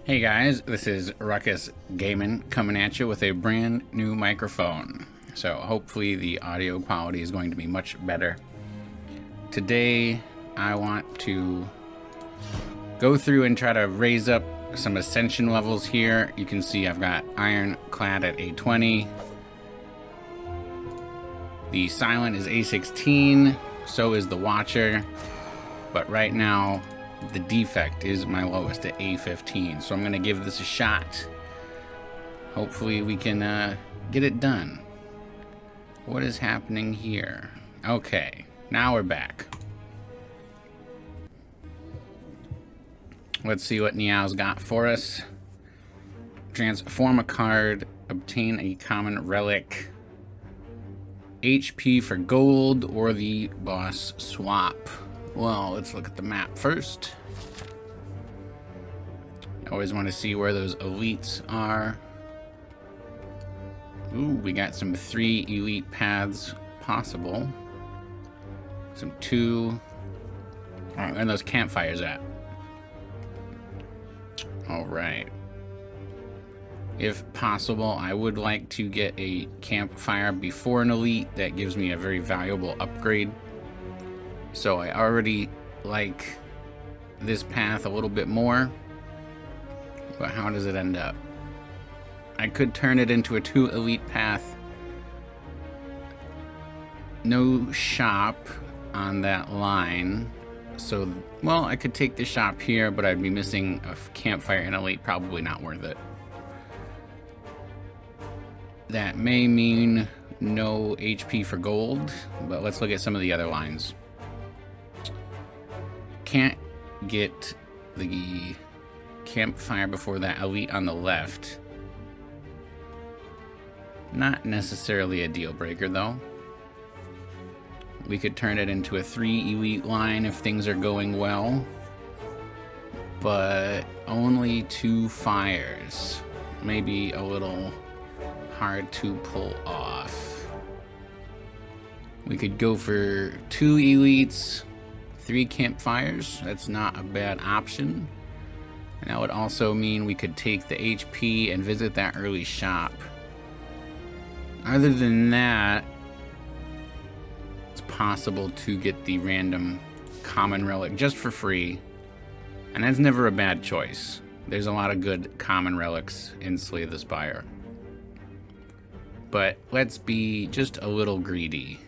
Hey guys, this is Ruckus Gaming coming at you with a brand new microphone. So hopefully the audio quality is going to be much better. Today I want to go through and try to raise up some Ascension levels here. You can see I've got Ironclad at A20. The Silent is A16, so is the Watcher. But right now the Defect is my lowest at A15, so I'm going to give this a shot. Hopefully we can get it done. What is happening here? Okay, now we're back. Let's see what Niao's got for us. Transform a card, obtain a common relic, HP for gold, or the boss swap. Well, let's look at the map first. I always want to see where those elites are. Ooh, we got some 3 elite paths possible. Some 2. Oh, and those campfires at. Alright. If possible, I would like to get a campfire before an elite. That gives me a very valuable upgrade. So I already like this path a little bit more, but how does it end up? I could turn it into a 2 elite path. No shop on that line. So, well, I could take the shop here, but I'd be missing a campfire and elite. Probably not worth it. That may mean no HP for gold, but let's look at some of the other lines. Can't get the campfire before that elite on the left. Not necessarily a deal breaker though. We could turn it into a 3 elite line if things are going well, but only 2 fires. Maybe a little hard to pull off. We could go for 2 elites, 3 campfires. That's not a bad option. And that would also mean we could take the HP and visit that early shop. Other than that, it's possible to get the random common relic just for free. And that's never a bad choice. There's a lot of good common relics in Slay the Spire. But let's be just a little greedy.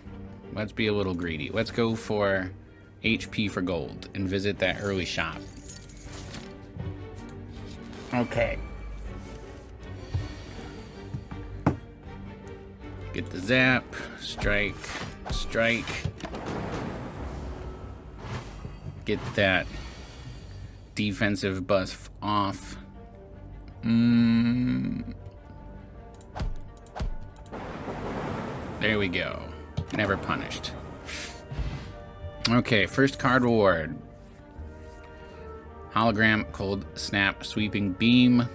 Let's be a little greedy. Let's go for HP for gold and visit that early shop. Okay. Get the zap, strike, strike. Get that defensive buff off. There we go. Never punished. Okay, first card reward. Hologram, Cold Snap, Sweeping Beam.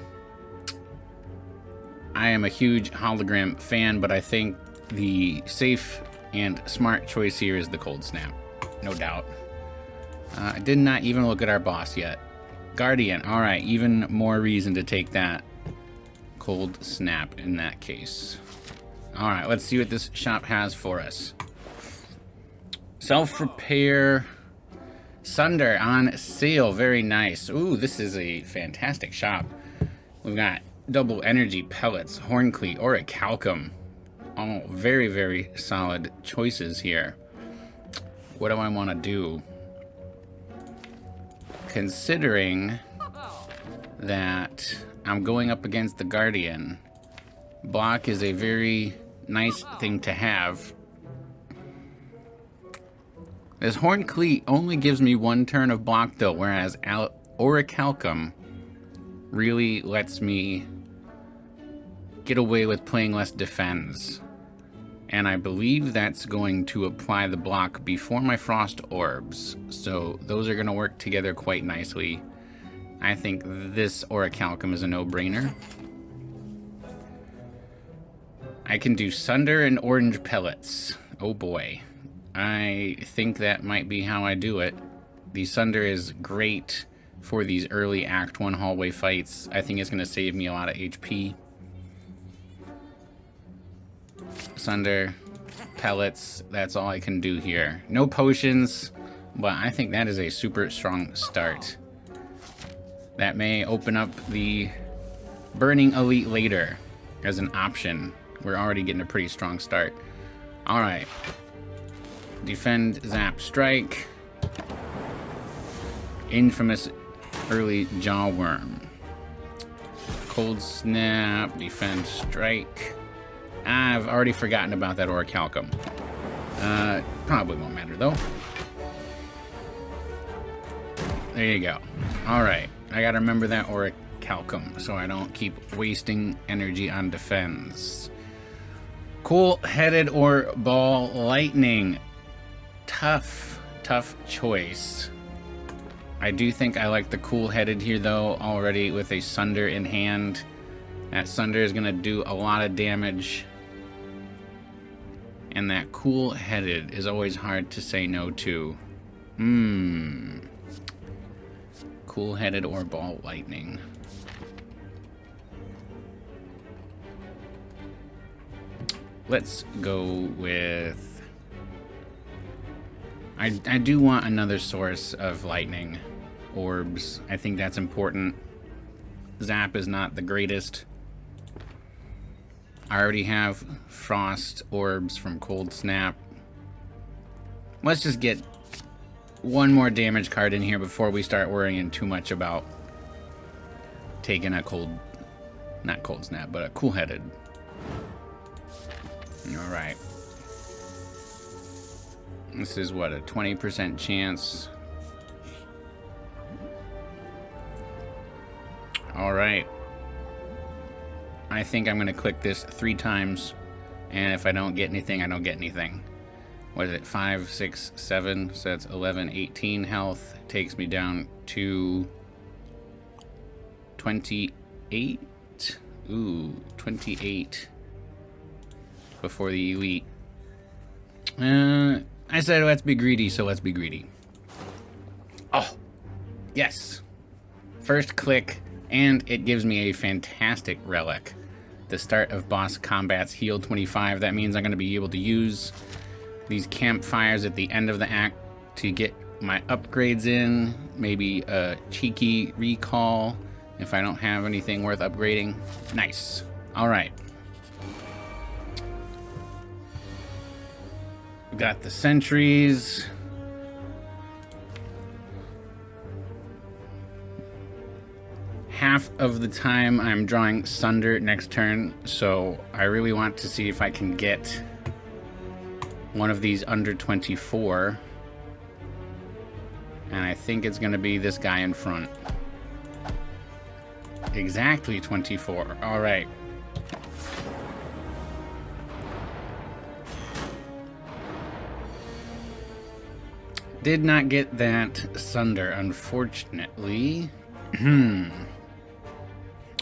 I am a huge hologram fan, but I think the safe and smart choice here is the Cold Snap. No doubt. I did not even look at our boss yet. Guardian. Alright, even more reason to take that Cold Snap in that case. Alright, let's see what this shop has for us. Self-repair Sunder on sale. Very nice. Ooh, this is a fantastic shop. We've got double energy pellets, horncleat, orichalcum. All very, very solid choices here. What do I want to do? Considering that I'm going up against the Guardian, block is a very nice thing to have. This horncleat only gives me 1 turn of block though, whereas orichalcum really lets me get away with playing less defense. And I believe that's going to apply the block before my frost orbs. So those are going to work together quite nicely. I think this orichalcum is a no-brainer. I can do Sunder and orange pellets. Oh boy. I think that might be how I do it. The Sunder is great for these early Act 1 hallway fights. I think it's going to save me a lot of HP. Sunder, pellets, that's all I can do here. No potions, but I think that is a super strong start. That may open up the Burning Elite later as an option. We're already getting a pretty strong start. Alright. Defend, zap, strike. Infamous early jawworm. Cold snap, defend, strike. I've already forgotten about that orichalcum. Probably won't matter though. There you go. Alright, I gotta remember that orichalcum so I don't keep wasting energy on defense. Cool-headed or ball lightning. Tough choice. I do think I like the cool-headed here though, already with a Sunder in hand. That Sunder is gonna do a lot of damage. And that cool-headed is always hard to say no to. Cool-headed or ball lightning. Let's go with... I do want another source of lightning orbs. I think that's important. Zap is not the greatest. I already have frost orbs from Cold Snap. Let's just get one more damage card in here before we start worrying too much about taking a not Cold Snap, but a cool-headed. Alright. This is what, a 20% chance. Alright. I think I'm going to click this 3 times, and if I don't get anything, I don't get anything. What is it? 5, 6, 7, so that's 11, 18 health. Takes me down to 28. Ooh, 28 before the elite. I said let's be greedy, so let's be greedy. Oh, yes. First click, and it gives me a fantastic relic. The start of boss combats heal 25. That means I'm going to be able to use these campfires at the end of the act to get my upgrades in. Maybe a cheeky recall if I don't have anything worth upgrading. Nice. Alright. Got the sentries. Half of the time I'm drawing Sunder next turn, so I really want to see if I can get one of these under 24. And I think it's going to be this guy in front. Exactly 24. All right. Did not get that Sunder, unfortunately.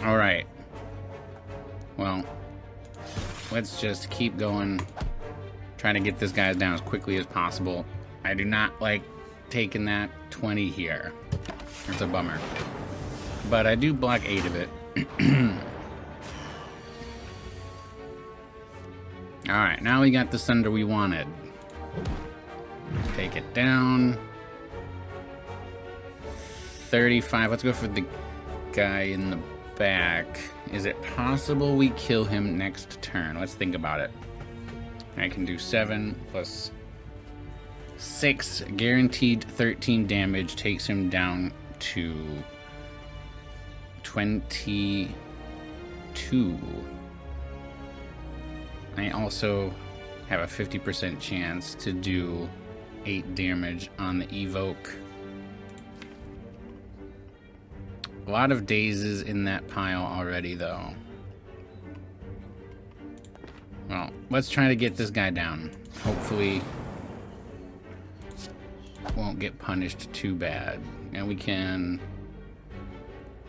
Alright. Well, let's just keep going. Trying to get this guy down as quickly as possible. I do not like taking that 20 here. It's a bummer. But I do block 8 of it. Alright, now we got the Sunder we wanted. Take it down. 35. Let's go for the guy in the back. Is it possible we kill him next turn? Let's think about it. I can do 7 plus 6. Guaranteed 13 damage. Takes him down to 22. I also have a 50% chance to do 8 damage on the evoke. A lot of dazes in that pile already, though. Well, let's try to get this guy down. Hopefully, won't get punished too bad. And we can...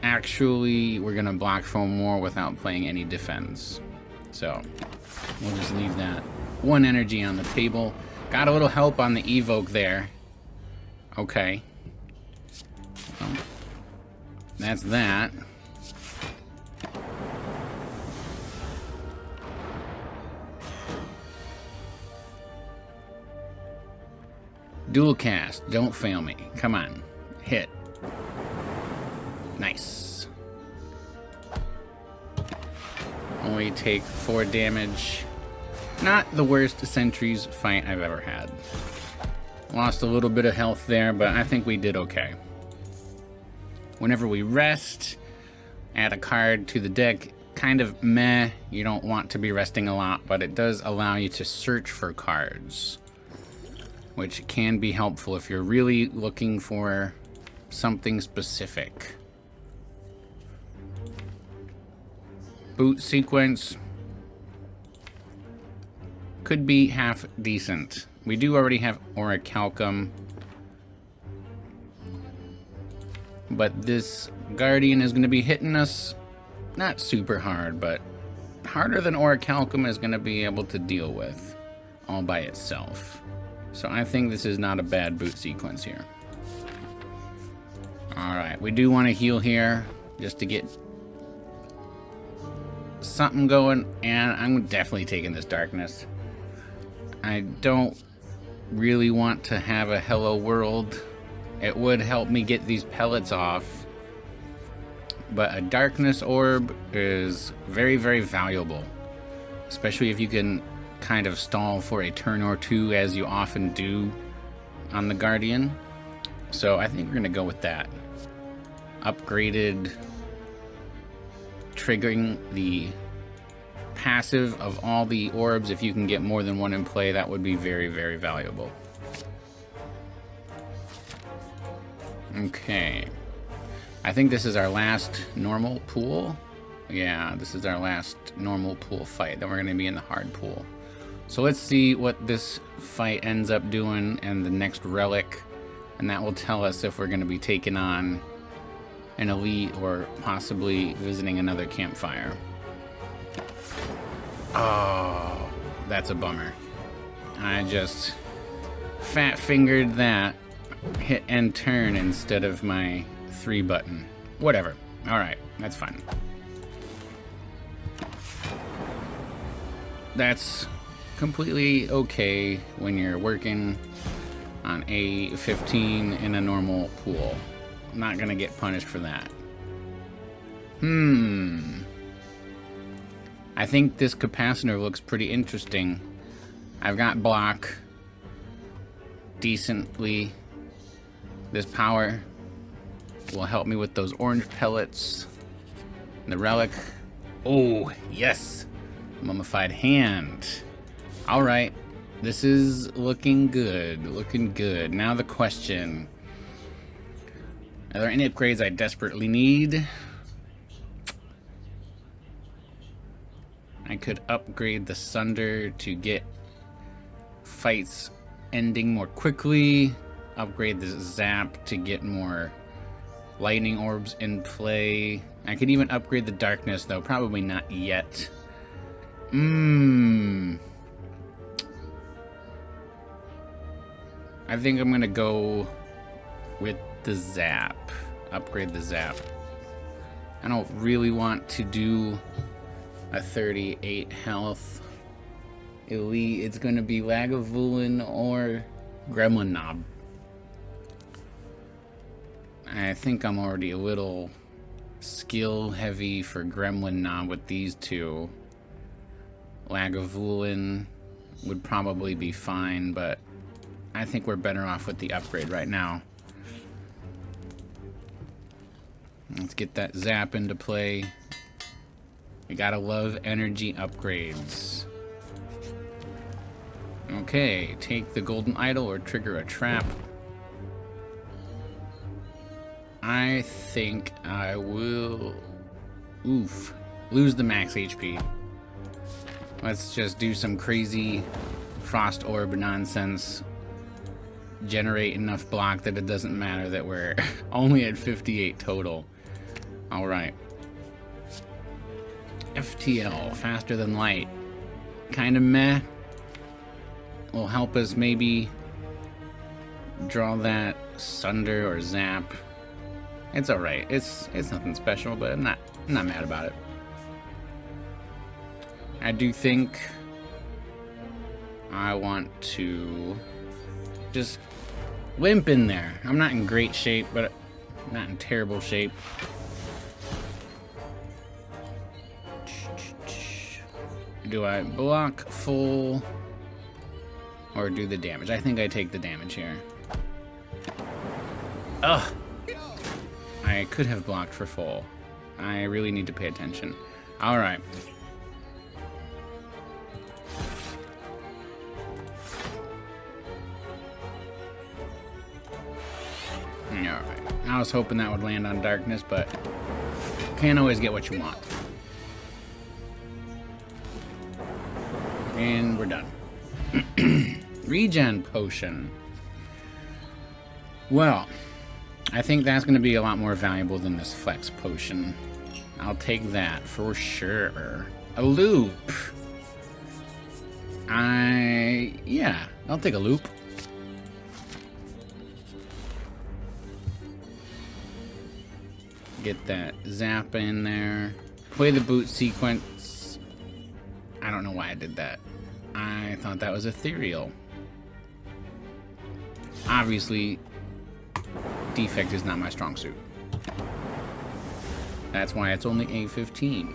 Actually, we're gonna block foam more without playing any defense. So, we'll just leave that 1 energy on the table. Got a little help on the evoke there. Okay. Well, That's that. Dual cast. Don't fail me. Come on. Hit. Nice. Only take 4 damage. Not the worst sentries fight I've ever had. Lost a little bit of health there, but I think we did okay. Whenever we rest, add a card to the deck. Kind of meh. You don't want to be resting a lot, but it does allow you to search for cards, which can be helpful if you're really looking for something specific. Boot sequence could be half decent. We do already have Orichalcum, but this Guardian is going to be hitting us not super hard, but harder than Orichalcum is going to be able to deal with all by itself. So I think this is not a bad boot sequence here. Alright, we do want to heal here just to get something going, and I'm definitely taking this darkness. I don't really want to have a hello world. It would help me get these pellets off, but a darkness orb is very, very valuable, especially if you can kind of stall for a turn or two, as you often do on the Guardian. So I think we're gonna go with that. Upgraded, triggering the passive of all the orbs. If you can get more than one in play, that would be very, very valuable. Okay. I think this is our last normal pool. Yeah, this is our last normal pool fight. Then we're going to be in the hard pool. So let's see what this fight ends up doing and the next relic. And that will tell us if we're going to be taking on an elite or possibly visiting another campfire. Oh, that's a bummer. I just fat-fingered that. Hit and turn instead of my 3 button. Whatever. Alright, that's fine. That's completely okay when you're working on a 15 in a normal pool. I'm not gonna get punished for that. I think this capacitor looks pretty interesting. I've got block decently. This power will help me with those orange pellets. The relic. Oh, yes. Mummified hand. All right. This is looking good. Looking good. Now the question. Are there any upgrades I desperately need? I could upgrade the Sunder to get fights ending more quickly. Upgrade the Zap to get more lightning orbs in play. I could even upgrade the darkness, though probably not yet. I think I'm gonna go with the Zap. Upgrade the Zap. I don't really want to do a 38 health elite. It's gonna be Lagavulin or Gremlin Knob. I think I'm already a little skill heavy for Gremlin Knob with these two. Lagavulin would probably be fine, but I think we're better off with the upgrade right now. Let's get that Zap into play. We gotta love energy upgrades. Okay, take the golden idol or trigger a trap. I think I will... lose the max HP. Let's just do some crazy frost orb nonsense. Generate enough block that it doesn't matter that we're only at 58 total. Alright. FTL, faster than light. Kinda meh. Will help us maybe draw that Sunder or Zap. It's alright. It's nothing special, but I'm not mad about it. I do think I want to just limp in there. I'm not in great shape, but not in terrible shape. Do I block full or do the damage? I think I take the damage here. Ugh. I could have blocked for full. I really need to pay attention. All right. All right. I was hoping that would land on darkness, but can't always get what you want. And we're done. Regen potion. Well, I think that's going to be a lot more valuable than this flex potion. I'll take that for sure. A loop. Yeah, I'll take a loop. Get that zap in there. Play the boot sequence. I don't know why I did that. I thought that was ethereal. Obviously, defect is not my strong suit. That's why it's only A15.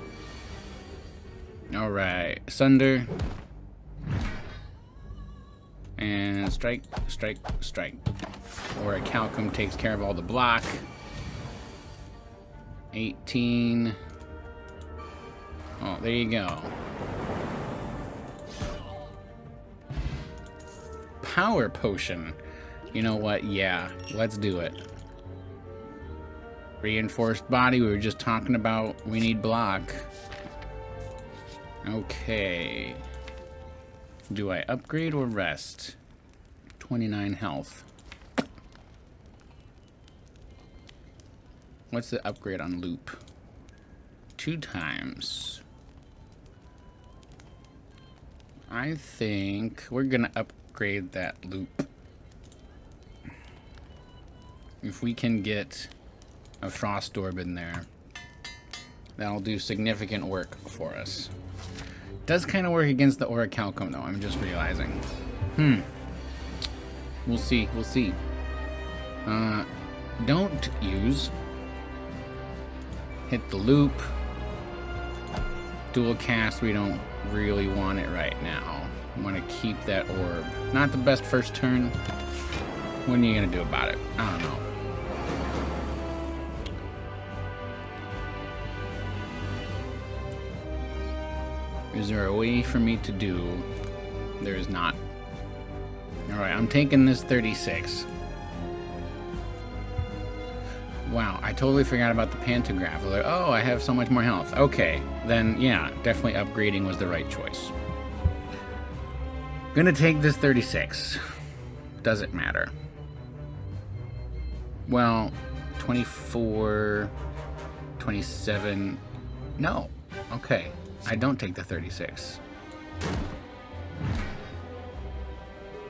Alright, Sunder. And strike, strike, strike. Or a Calcum takes care of all the block. 18. Oh, there you go. Power potion. You know what? Yeah, let's do it. Reinforced body, we were just talking about. We need block. Okay. Do I upgrade or rest? 29 health. What's the upgrade on loop? 2 times. I think we're gonna upgrade that loop. If we can get a frost orb in there, that'll do significant work for us. Does kind of work against the Orichalcum though, I'm just realizing. We'll see, we'll see. Don't use. Hit the loop. Dual cast, we don't really want it right now. I want to keep that orb. Not the best first turn. What are you going to do about it? I don't know. Is there a way for me to do? There is not. Alright, I'm taking this 36. Wow, I totally forgot about the pantograph. I was like, oh, I have so much more health. Okay, then yeah, definitely upgrading was the right choice. Gonna take this 36. Does it matter? Well, 24, 27. No. Okay, I don't take the 36.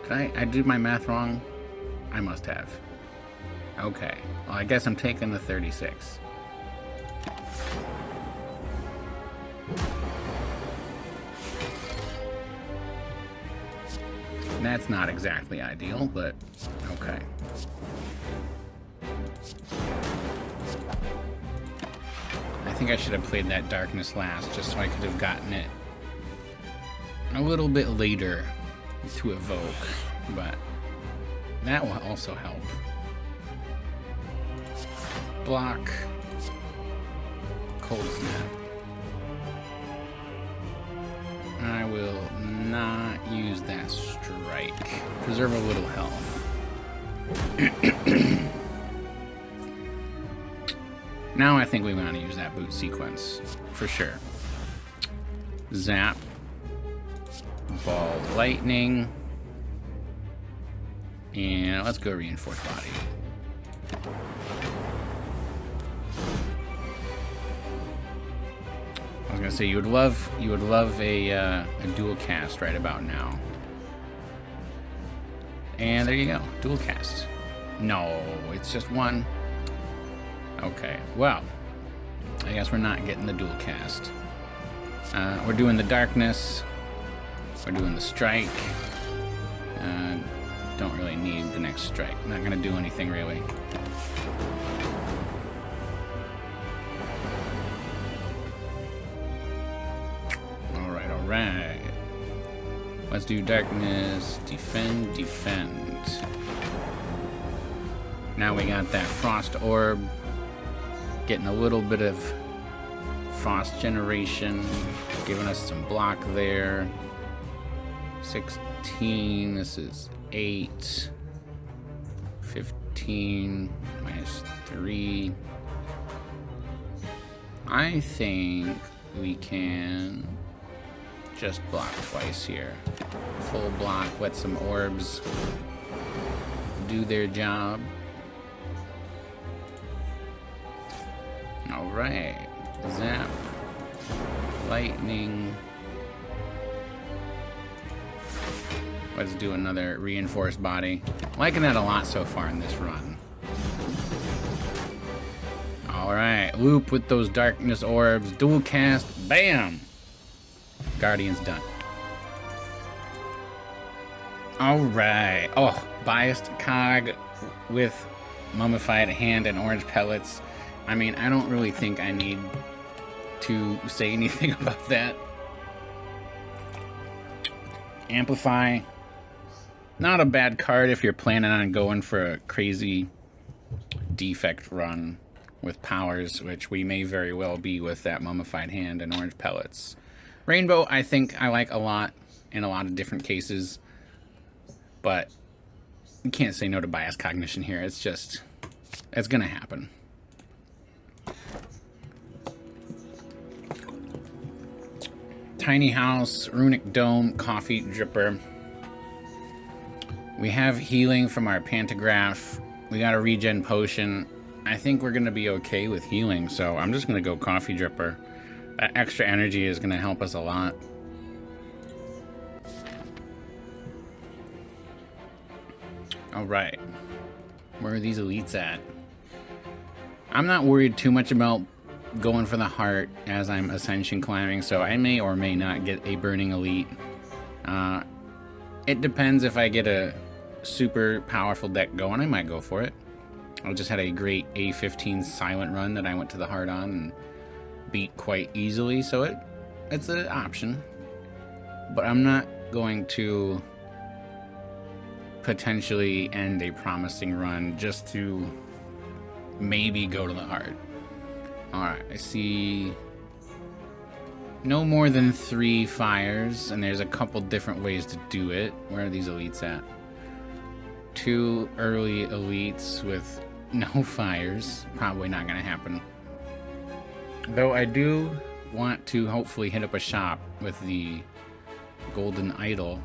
Did I do my math wrong? I must have. Okay, well, I guess I'm taking the 36. That's not exactly ideal, but okay. I think I should have played that darkness last, just so I could have gotten it a little bit later to evoke, but that will also help. Block. Cold snap. I will not use that strike. Preserve a little health. Now I think we want to use that boot sequence. For sure. Zap. Ball lightning. And let's go reinforced body. I was gonna say you would love a dual cast right about now. And there you go, dual cast. No, it's just one. Okay, well, I guess we're not getting the dual cast. We're doing the darkness. We're doing the strike. Don't really need the next strike. Not gonna do anything really. Alright, alright. Let's do darkness. Defend, defend. Now we got that frost orb. Getting a little bit of frost generation. Giving us some block there. 16. This is 8. 15. Minus 3. I think we can just block twice here. Full block. Let some orbs do their job. Alright. Zap. Lightning. Let's do another reinforced body. Liking that a lot so far in this run. Alright. Loop with those darkness orbs. Dual cast. Bam! Guardian's done. Alright. Oh, biased cog with mummified hand and orange pellets. I mean, I don't really think I need to say anything about that. Amplify. Not a bad card if you're planning on going for a crazy defect run with powers, which we may very well be with that mummified hand and orange pellets. Rainbow, I think I like a lot in a lot of different cases, but you can't say no to bias cognition here. It's just, it's gonna happen. Tiny house, runic dome, coffee dripper. We have healing from our pantograph. We got a regen potion. I think we're gonna be okay with healing, so I'm just gonna go coffee dripper. That extra energy is gonna help us a lot. Alright. Where are these elites at? I'm not worried too much about going for the heart as I'm Ascension climbing, so I may or may not get a burning elite. It depends. If I get a super powerful deck going, I might go for it. I just had a great A15 silent run that I went to the heart on and beat quite easily, so it's an option. But I'm not going to potentially end a promising run just to maybe go to the heart. Alright, I see no more than 3 fires, and there's a couple different ways to do it. Where are these elites at? 2 early elites with no fires. Probably not going to happen. Though I do want to hopefully hit up a shop with the golden idol.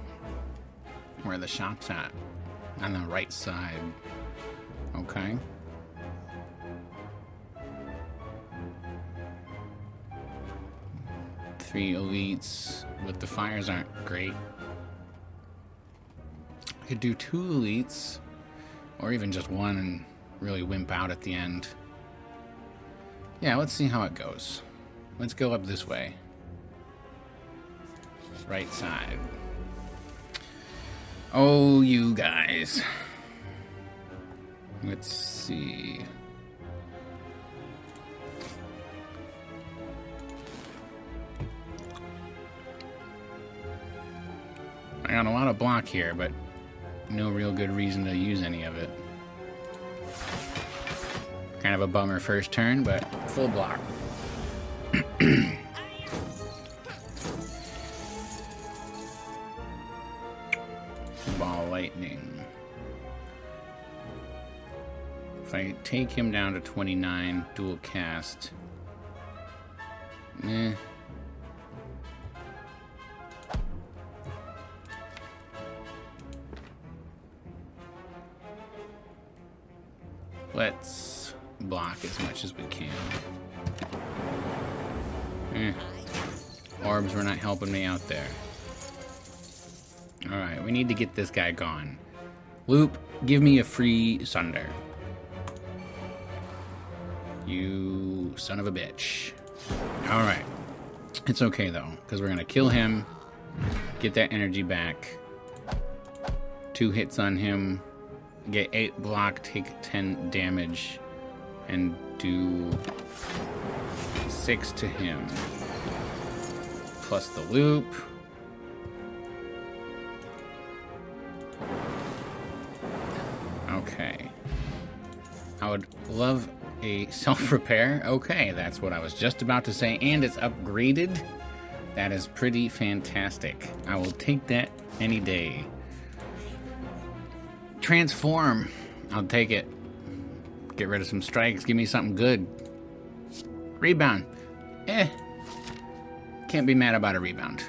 Where the shop's at. On the right side. Okay. Three elites, but the fires aren't great. Could do 2 elites, or even just 1 and really wimp out at the end. Yeah, let's see how it goes. Let's go up this way. Right side. Oh, you guys. Let's see. I got a lot of block here, but no real good reason to use any of it. Kind of a bummer first turn, but full block. Ball lightning. If I take him down to 29, dual cast. Eh. Let's block as much as we can. Orbs were not helping me out there. Alright, we need to get this guy gone. Loop, give me a free Sunder. You son of a bitch. Alright. It's okay, though, because we're going to kill him, get that energy back. 2 hits on him, get 8 block, take 10 damage, and do 6 to him. Plus the loop. Okay. I would love a self-repair. Okay, that's what I was just about to say. And it's upgraded. That is pretty fantastic. I will take that any day. Transform. I'll take it. Get rid of some strikes. Give me something good. Rebound. Can't be mad about a rebound.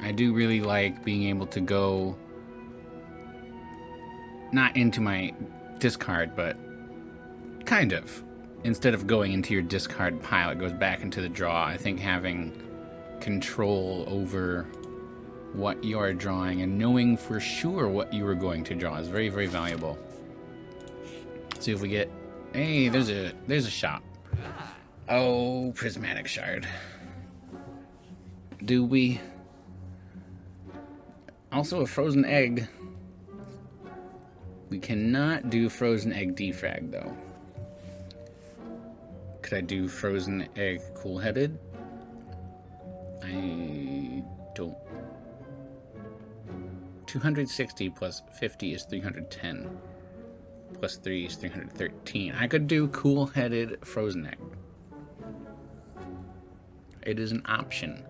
I do really like being able to go not into my discard, but kind of. Instead of going into your discard pile, it goes back into the draw. I think having control over what you are drawing and knowing for sure what you are going to draw is very, very valuable. See if we get... Hey, there's a shop. Oh, prismatic shard. Do we? Also a frozen egg. We cannot do frozen egg defrag though. Could I do frozen egg cool-headed? I don't. 260 plus 50 is 310. Plus 3 is 313. I could do cool-headed frozen egg. It is an option.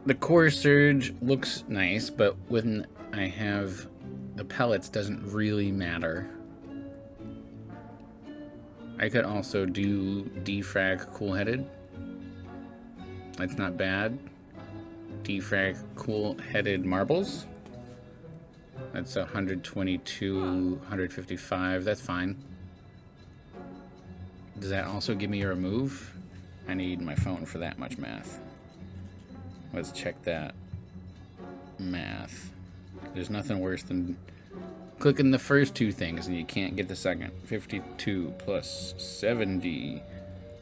The core surge looks nice, but when I have the pellets doesn't really matter. I could also do defrag cool-headed. That's not bad. Defrag cool-headed marbles. That's 122, 155. That's fine. Does that also give me a remove? I need my phone for that much math. Let's check that math. There's nothing worse than clicking the first 2 things and you can't get the second. 52 plus 70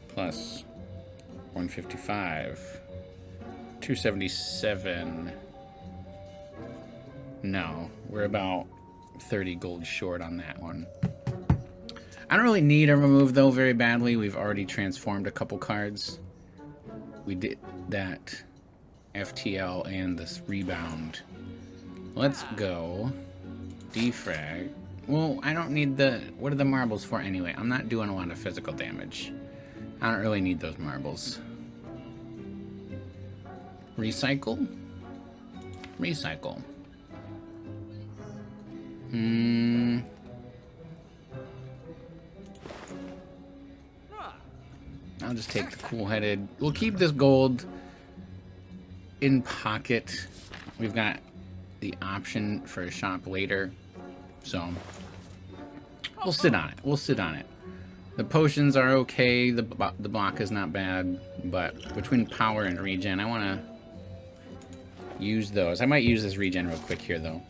plus 155. 277. No, we're about 30 gold short on that one. I don't really need a remove though very badly. We've already transformed a couple cards. We did that FTL and this rebound. Let's go. Defrag. Well, I don't need the... What are the marbles for anyway? I'm not doing a lot of physical damage. I don't really need those marbles. Recycle? Recycle. I'll just take the cool-headed. We'll keep this gold in pocket. We've got the option for a shop later, so we'll sit on it. We'll sit on it. The potions are okay. The block is not bad, but between power and regen, I want to use those. I might use this regen real quick here, though,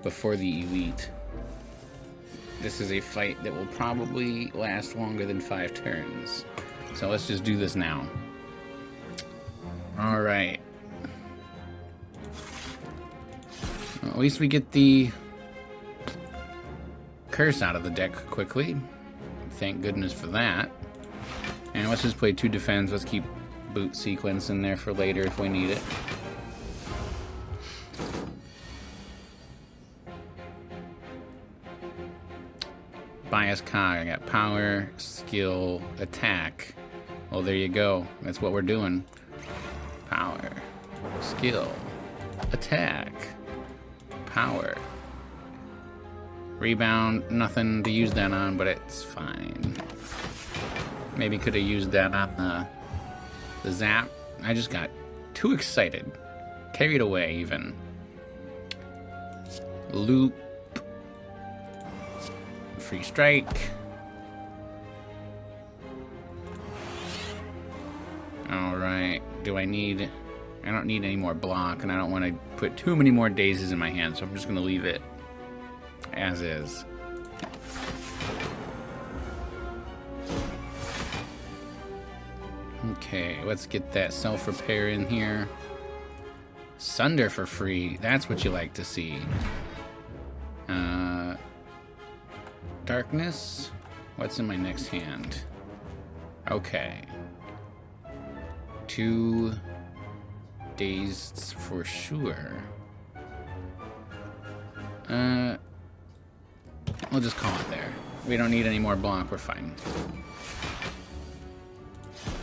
before the elite. This is a fight that will probably last longer than 5 turns. So let's just do this now. Alright. Well, at least we get the curse out of the deck quickly. Thank goodness for that. And let's just play 2 defense. Let's keep boot sequence in there for later if we need it. Bias cog. I got power, skill, attack. Well, there you go. That's what we're doing. Power, skill, attack, power. Rebound, nothing to use that on, but it's fine. Maybe could have used that on the zap. I just got too excited. Carried away, even. Loop. Free strike. Alright. Do I need... I don't need any more block, and I don't want to put too many more dazes in my hand, so I'm just going to leave it as is. Okay, let's get that self-repair in here. Sunder for free. That's what you like to see. Darkness. What's in my next hand? Okay. 2 dazed for sure. We'll just call it there. We don't need any more block. We're fine.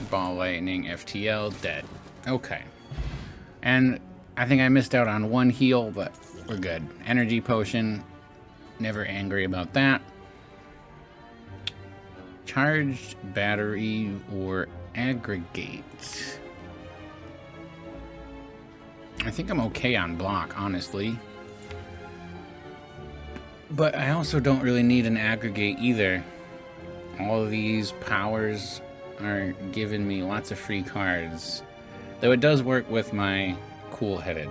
Ball lightning, FTL, dead. Okay. And I think I missed out on 1 heal, but we're good. Energy potion. Never angry about that. Charged battery or aggregate. I think I'm okay on block, honestly. But I also don't really need an aggregate either. All of these powers are giving me lots of free cards. Though it does work with my cool-headed.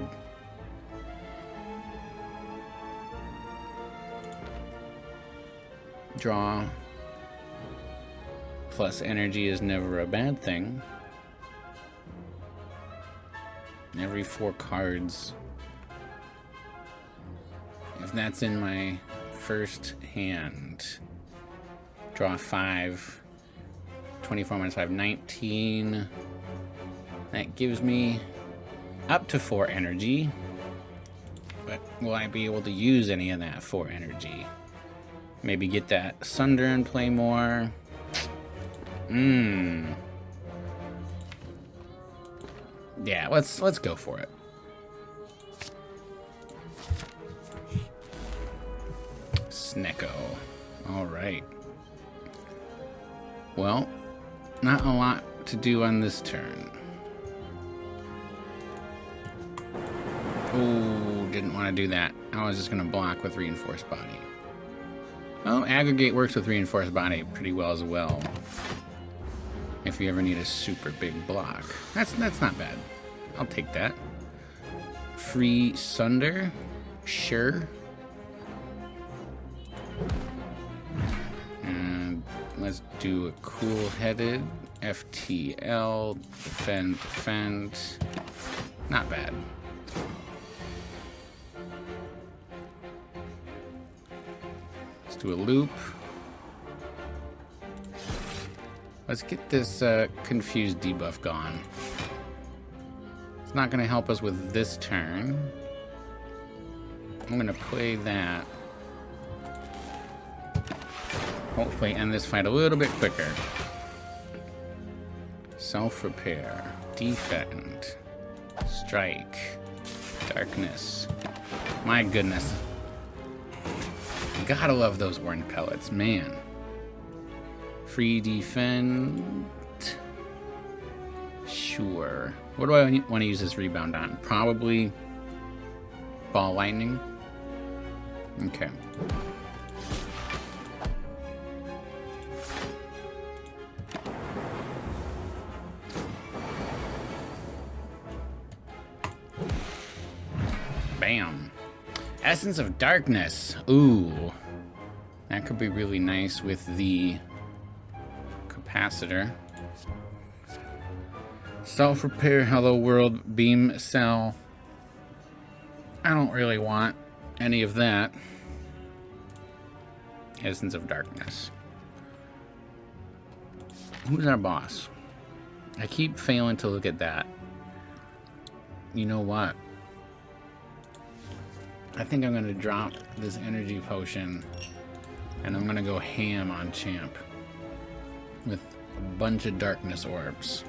Draw plus energy is never a bad thing. Every 4 cards. If that's in my first hand, draw 5. 24 minus 5, 19. That gives me up to 4 energy. But will I be able to use any of that 4 energy? Maybe get that Sunder and play more. Yeah, let's go for it. Snecko. All right. Well, not a lot to do on this turn. Oh, didn't want to do that. I was just going to block with reinforced body. Oh, aggregate works with reinforced body pretty well as well. If you ever need a super big block. That's not bad. I'll take that. Free Sunder. Sure. And let's do a cool-headed. FTL. Defend. Not bad. Let's do a loop. Let's get this confused debuff gone. It's not going to help us with this turn. I'm going to play that. Hopefully end this fight a little bit quicker. Self-repair. Defend. Strike. Darkness. My goodness. Gotta love those Warren pellets, man. Free defend. Sure. What do I want to use this rebound on? Probably ball lightning. Okay. Bam. Essence of Darkness. Ooh. That could be really nice with the capacitor. Self-repair, hello world, beam cell. I don't really want any of that. Essence of Darkness. Who's our boss? I keep failing to look at that. You know what? I think I'm gonna drop this energy potion and I'm gonna go ham on Champ with a bunch of darkness orbs.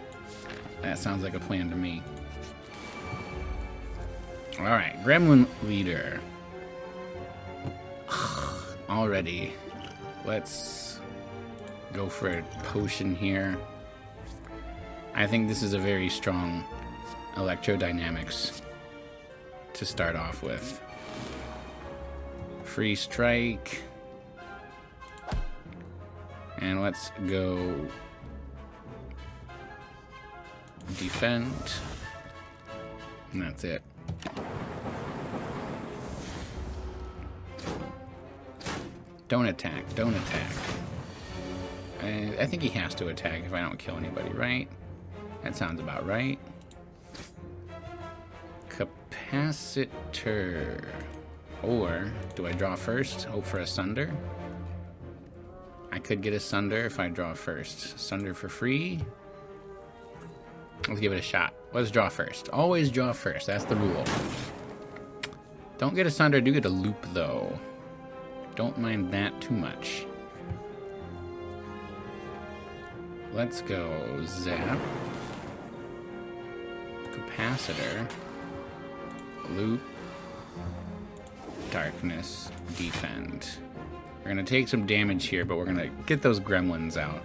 That sounds like a plan to me. Alright, Gremlin Leader. Already. Let's go for a potion here. I think this is a very strong electrodynamics to start off with. Free strike. And let's go defend. And that's it. Don't attack. Don't attack. I think he has to attack if I don't kill anybody, right? That sounds about right. Capacitor. Or do I draw first? Hope for a Sunder? I could get a Sunder if I draw first. Sunder for free. Let's give it a shot. Let's draw first. Always draw first. That's the rule. Don't get a Sunder. Do get a loop, though. Don't mind that too much. Let's go Zap. Capacitor. Loop. Darkness. Defend. We're going to take some damage here, but we're going to get those gremlins out.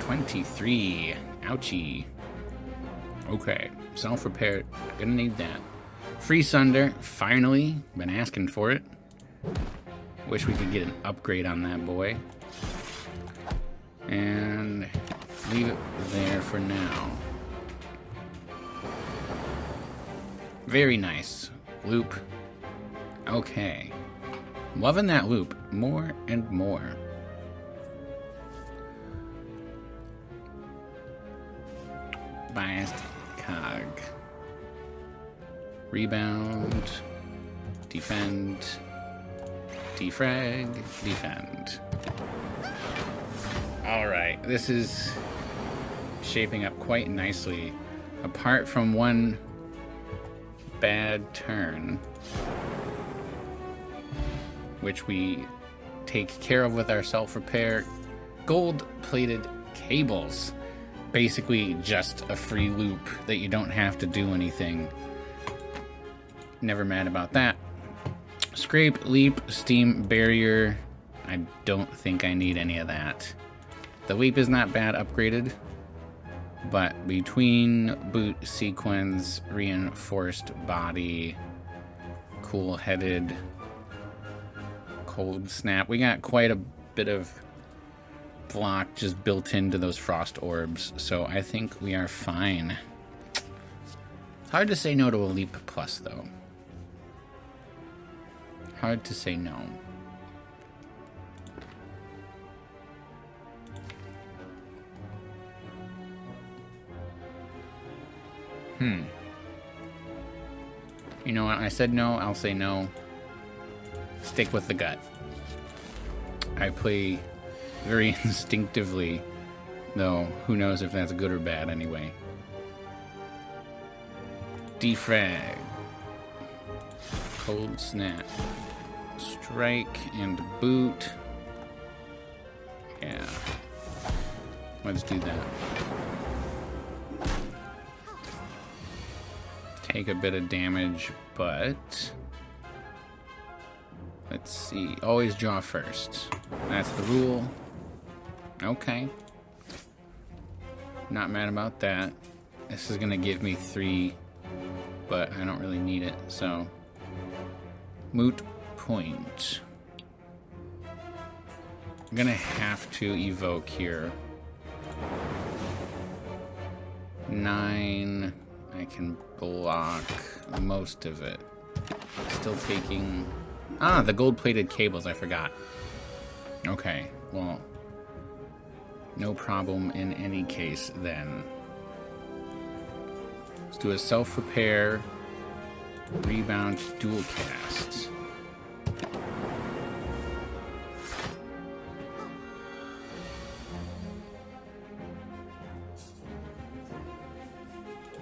23. Ouchie. Okay. Self-repair. Gonna need that. Free Sunder. Finally. Been asking for it. Wish we could get an upgrade on that boy. And leave it there for now. Very nice. Loop. Okay. Loving that loop more and more. Biased cog. Rebound. Defend. Defrag. Defend. Alright, this is shaping up quite nicely. Apart from one bad turn, which we take care of with our self-repair. Gold-plated cables. Basically just a free loop that you don't have to do anything. Never mad about that. Scrape, leap, steam, barrier. I don't think I need any of that. The leap is not bad upgraded, but between boot sequence, reinforced body, cool-headed, cold snap, we got quite a bit of block just built into those frost orbs, so I think we are fine. It's hard to say no to a leap plus, though. Hard to say no. You know what? I said no, I'll say no. Stick with the gut. I play very instinctively, though who knows if that's good or bad anyway. Defrag. Cold snap. Strike and boot. Yeah. Let's do that. Take a bit of damage, but let's see. Always draw first. That's the rule. Okay. Not mad about that. This is gonna give me 3, but I don't really need it, so. Moot point. I'm gonna have to evoke here. 9. I can block most of it. Still taking... Ah, the gold-plated cables, I forgot. Okay, well, no problem in any case then. Let's do a self-repair, rebound, dual cast.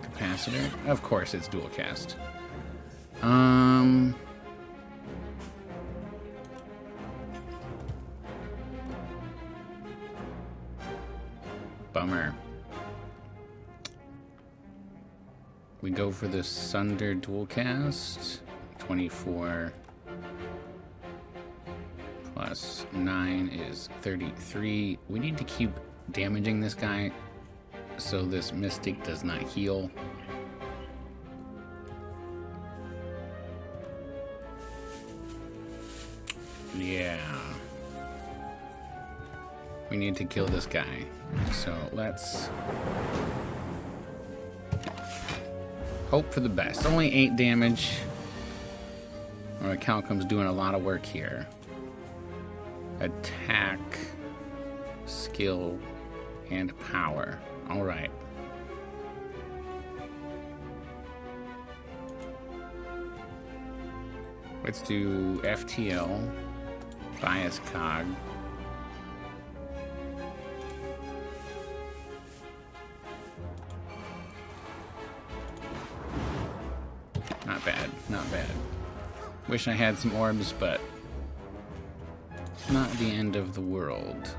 Capacitor? Of course it's dual cast. Bummer. We go for the Sunder dual cast. 24 plus 9 is 33. We need to keep damaging this guy so this Mystic does not heal. Yeah. We need to kill this guy. So let's hope for the best. Only 8 damage. Our Calcum's doing a lot of work here. Attack. Skill. and power. All right. Let's do FTL, bias cog. Not bad, not bad. Wish I had some orbs, but not the end of the world.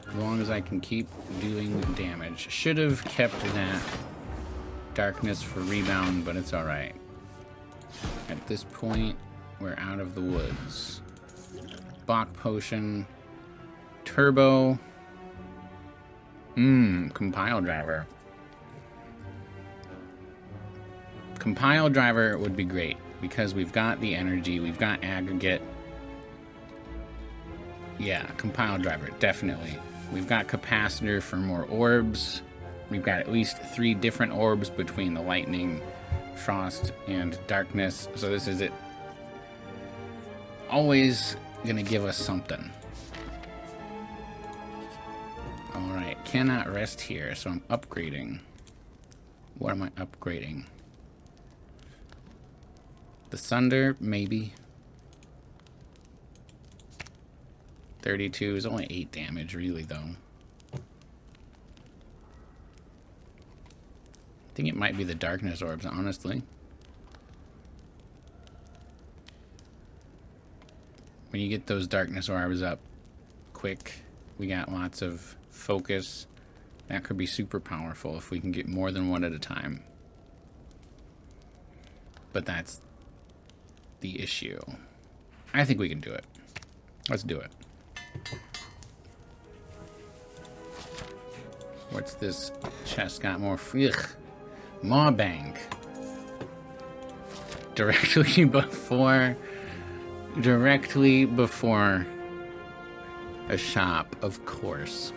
As long as I can keep doing damage. Should have kept that darkness for rebound, but it's alright. At this point, we're out of the woods. Bach potion. Turbo. Compile driver. Compile driver would be great because we've got the energy, we've got aggregate. Yeah, compile driver, definitely. We've got capacitor for more orbs. We've got at least 3 different orbs between the lightning, frost, and darkness. So this is it. Always gonna give us something. Alright, cannot rest here, so I'm upgrading. What am I upgrading? The Sunder, maybe. 32 is only 8 damage, really, though. I think it might be the Darkness Orbs, honestly. When you get those Darkness Orbs up quick, we got lots of focus. That could be super powerful if we can get more than one at a time. But that's the issue. I think we can do it. Let's do it. What's this chest got more? Ugh. Maw Bank. Directly before a shop, of course.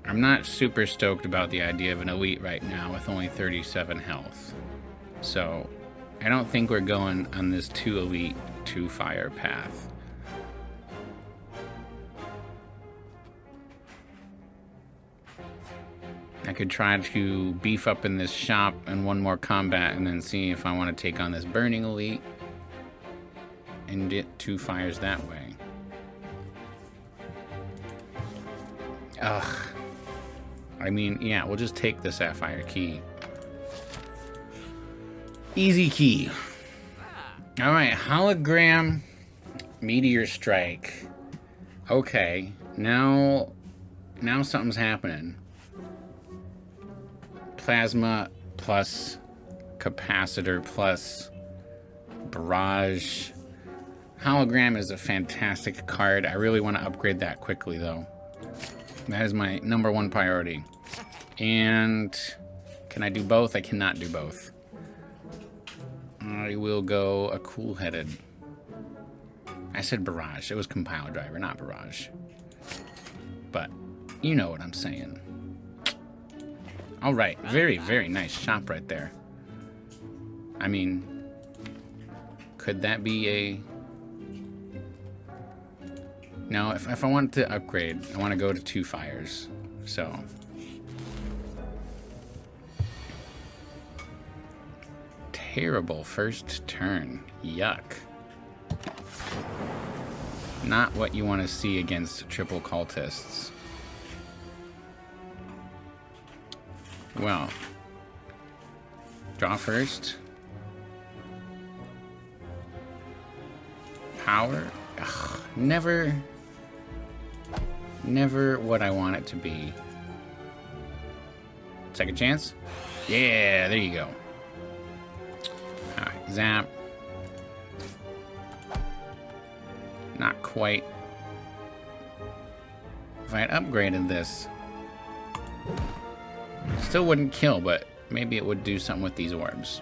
I'm not super stoked about the idea of an elite right now with only 37 health. So I don't think we're going on this 2 elite, 2 fire path. I could try to beef up in this shop and 1 more combat and then see if I want to take on this burning elite and get 2 fires that way. Ugh. I mean, yeah, we'll just take the Sapphire Key. Easy key. Alright, hologram meteor strike. Okay, now something's happening. Plasma plus capacitor plus barrage. Hologram is a fantastic card. I really want to upgrade that quickly, though. That is my #1 priority. And can I do both? I cannot do both. I will go a cool-headed. I said barrage. It was compile driver, not barrage. But you know what I'm saying. All right, very, very nice shop right there. I mean, could that be a... No, if I want to upgrade, I want to go to 2 fires, so... Terrible first turn. Yuck. Not what you want to see against triple cultists. Well, draw first. Power. Ugh, never what I want it to be. Second chance. Yeah, there you go. All right, zap. Not quite. If I had upgraded this, still wouldn't kill, but maybe it would do something with these orbs.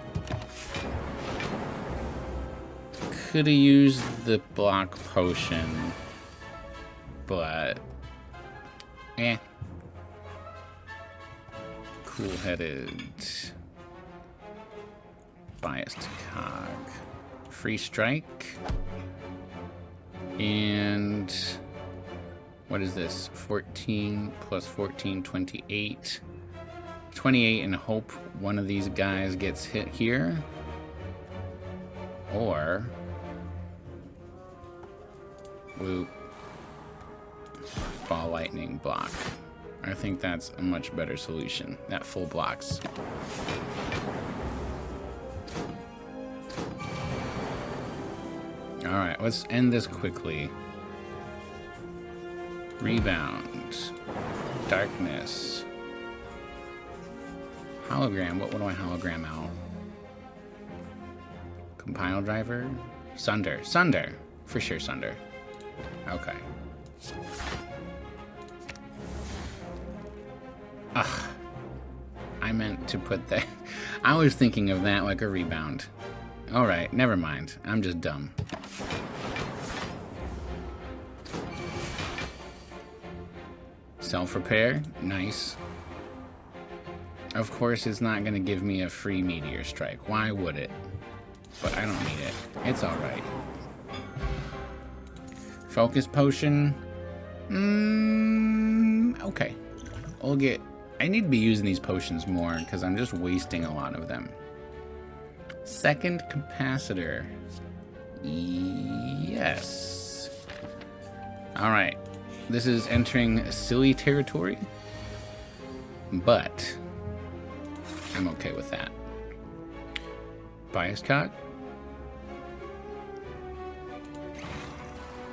Could have used the block potion, but Cool-headed. Biased cog. Free strike. And what is this? 14 plus 14, 28. 28 and hope one of these guys gets hit here. Or whoop. Ball lightning block. I think that's a much better solution. That full blocks. Alright, let's end this quickly. Rebound. Darkness. Hologram. What do I hologram out? Compile driver. Sunder. Sunder. For sure, Sunder. Okay. Ugh. I meant to put that. I was thinking of that like a rebound. Alright, never mind. I'm just dumb. Self-repair. Nice. Of course, it's not going to give me a free meteor strike. Why would it? But I don't need it. It's alright. Focus potion. Okay. I'll get... I need to be using these potions more because I'm just wasting a lot of them. Second capacitor. Yes. Alright. This is entering silly territory. But I'm okay with that. Bias cock.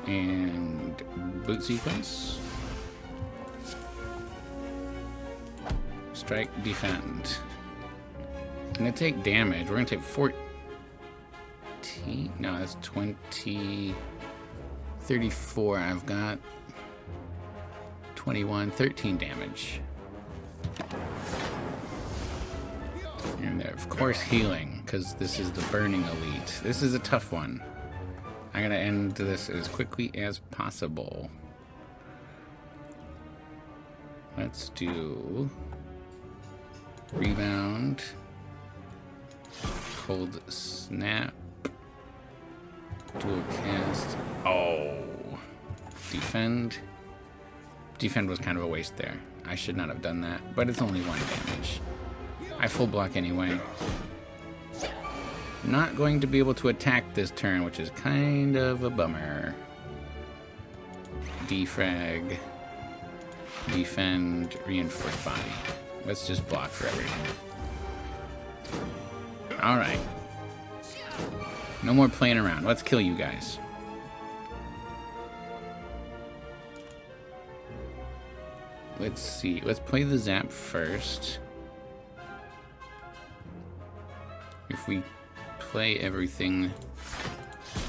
And boot sequence. Strike, defend. Gonna take damage. We're gonna take 14. No, that's 20. 34. I've got 21. 13 damage. And of course, healing, because this is the burning elite. This is a tough one. I'm gonna end this as quickly as possible. Let's do rebound, cold snap, dual cast. Oh, defend. Defend was kind of a waste there. I should not have done that, but it's only 1 damage. I full block anyway. Not going to be able to attack this turn, which is kind of a bummer. Defrag. Defend. Reinforced body. Let's just block for everything. Alright. No more playing around. Let's kill you guys. Let's see. Let's play the zap first. If we play everything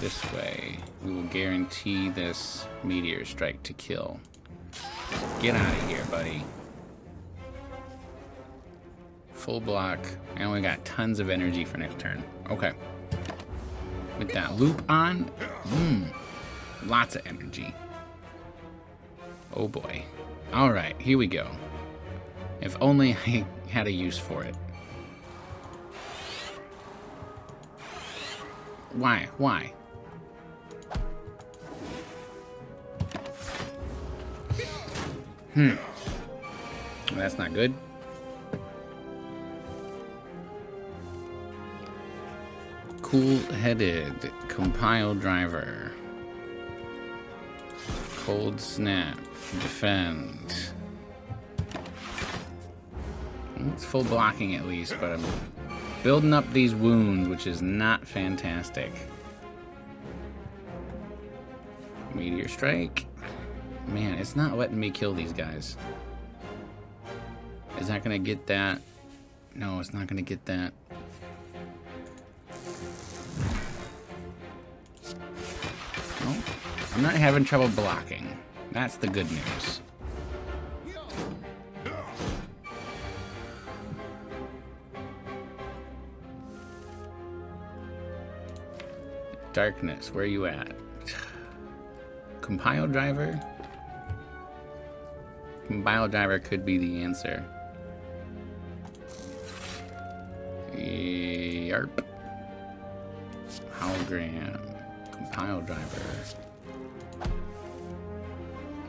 this way, we will guarantee this meteor strike to kill. Get out of here, buddy. Full block. I only got tons of energy for next turn. Okay. With that loop on, lots of energy. Oh boy. Alright, here we go. If only I had a use for it. Why? Why? That's not good. Cool-headed. Compile driver. Cold snap. Defend. It's full blocking at least, but I'm building up these wounds, which is not fantastic. Meteor strike. Man, it's not letting me kill these guys. Is that gonna get that? No, it's not gonna get that. Well, I'm not having trouble blocking. That's the good news. Darkness, where are you at? Compile driver? Compile driver could be the answer. Yarp. Hologram. Compile driver.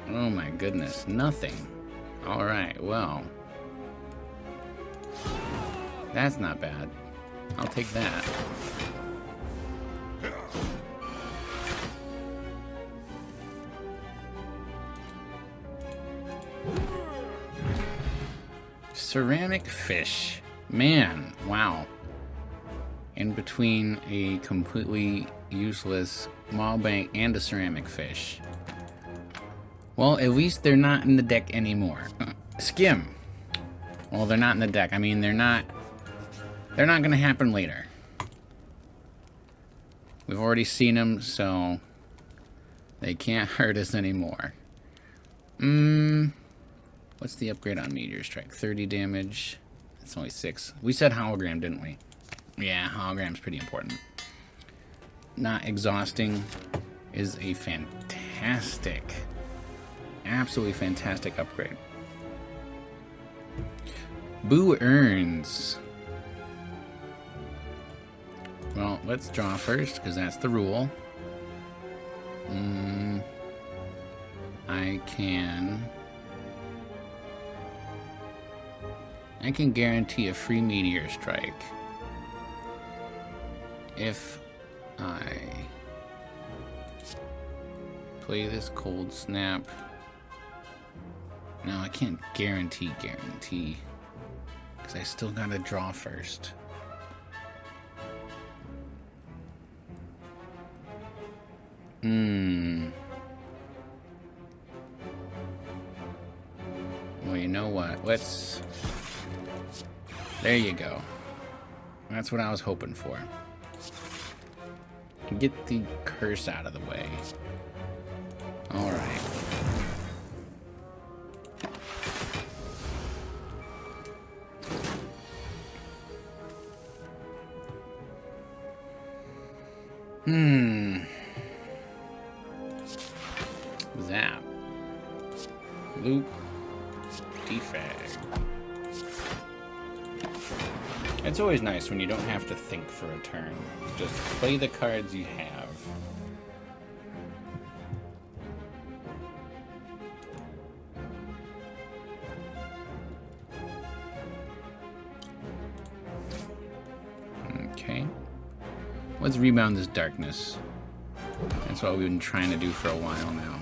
Oh my goodness, nothing. Alright, well. That's not bad. I'll take that. Ceramic fish. Man, wow. In between a completely useless mall bank and a ceramic fish. Well, at least they're not in the deck anymore. Skim. Well, they're not in the deck. I mean, they're not gonna happen later. We've already seen them, so they can't hurt us anymore. What's the upgrade on Meteor Strike? 30 damage. It's only 6. We said hologram, didn't we? Yeah, hologram's pretty important. Not exhausting is a fantastic, absolutely fantastic upgrade. Boo earns. Well, let's draw first, because that's the rule. I can guarantee a free Meteor Strike if I play this Cold Snap. No, I can't guarantee, because I still gotta draw first. Well, you know what? Let's... There you go. That's what I was hoping for. Get the curse out of the way. Alright. Zap. Loop. Defag. It's always nice when you don't have to think for a turn. Just play the cards you have. Okay. Let's rebound this darkness. That's what we've been trying to do for a while now.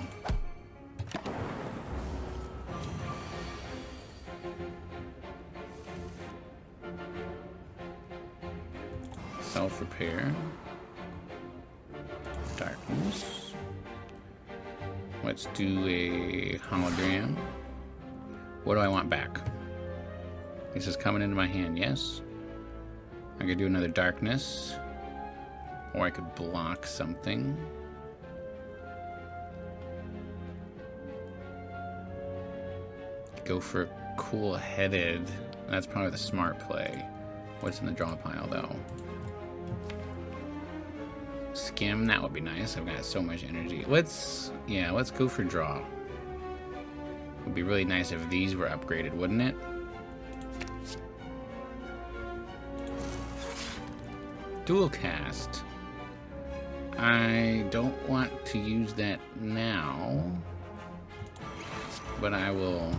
Self-repair. Darkness. Let's do a hologram. What do I want back? This is coming into my hand, yes? I could do another darkness. Or I could block something. Go for cool-headed. That's probably the smart play. What's in the draw pile, though? Skim, that would be nice. I've got so much energy. Let's go for draw. It would be really nice if these were upgraded, wouldn't it? Dual cast. I don't want to use that now, but I will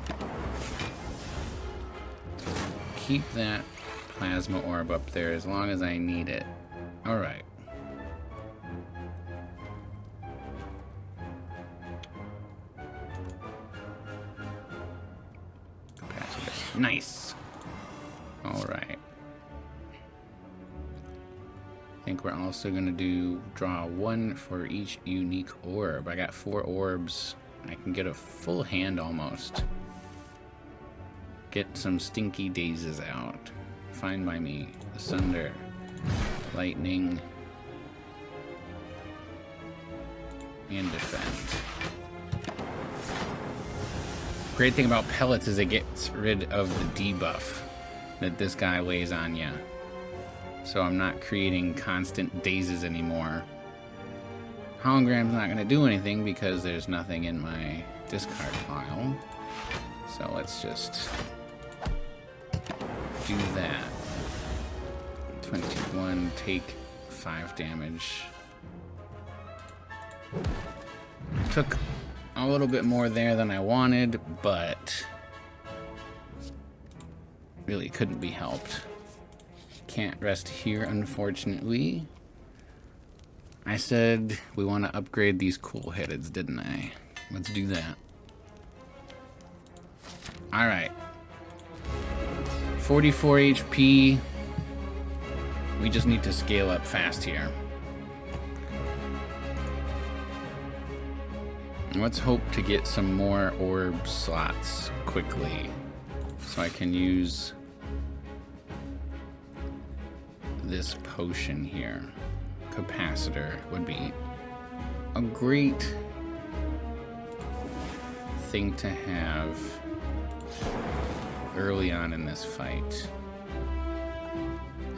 keep that plasma orb up there as long as I need it. Alright. Capacitor. Nice. Alright. I think we're also going to draw one for each unique orb. I got 4 orbs. I can get a full hand almost. Get some stinky dazes out. Fine by me. Asunder. Lightning. And defend. Great thing about pellets is it gets rid of the debuff that this guy lays on you. So I'm not creating constant dazes anymore. Hologram's not going to do anything because there's nothing in my discard pile. So let's just do that. 21, take 5 damage. Took a little bit more there than I wanted, but really couldn't be helped. Can't rest here, unfortunately. I said we want to upgrade these cool-headeds, didn't I? Let's do that. Alright. 44 HP. We just need to scale up fast here. Let's hope to get some more orb slots quickly, so I can use this potion here. Capacitor would be a great thing to have early on in this fight.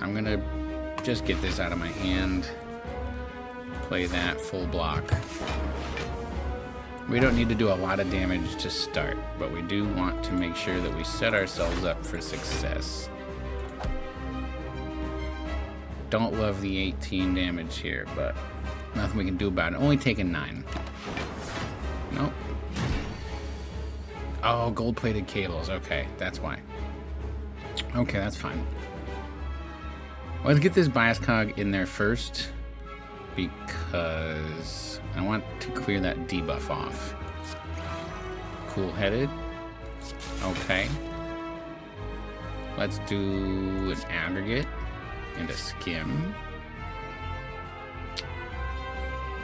I'm gonna just get this out of my hand, play that full block. We don't need to do a lot of damage to start, but we do want to make sure that we set ourselves up for success. Don't love the 18 damage here, but nothing we can do about it. Only taking 9. Nope. Oh, gold-plated cables. Okay, that's why. Okay, that's fine. Let's get this bias cog in there first, because I want to clear that debuff off. Cool-headed. Okay. Let's do an aggregate and a skim.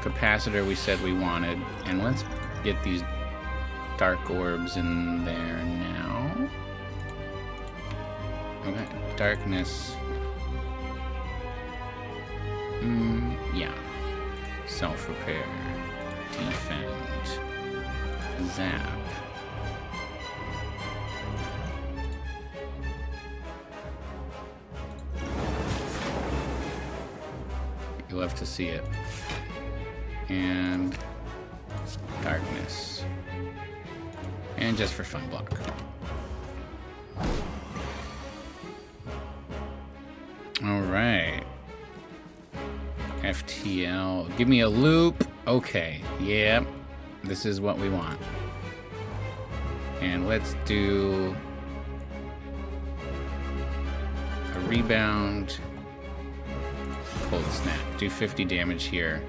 Capacitor we said we wanted, and let's get these dark orbs in there now. Okay, darkness. Yeah. Self-repair. Defend. Zap. You love to see it. And darkness. And just for fun, block. All right. FTL. Give me a loop. Okay. Yep. This is what we want. And let's do a rebound. Cold snap. Do 50 damage here.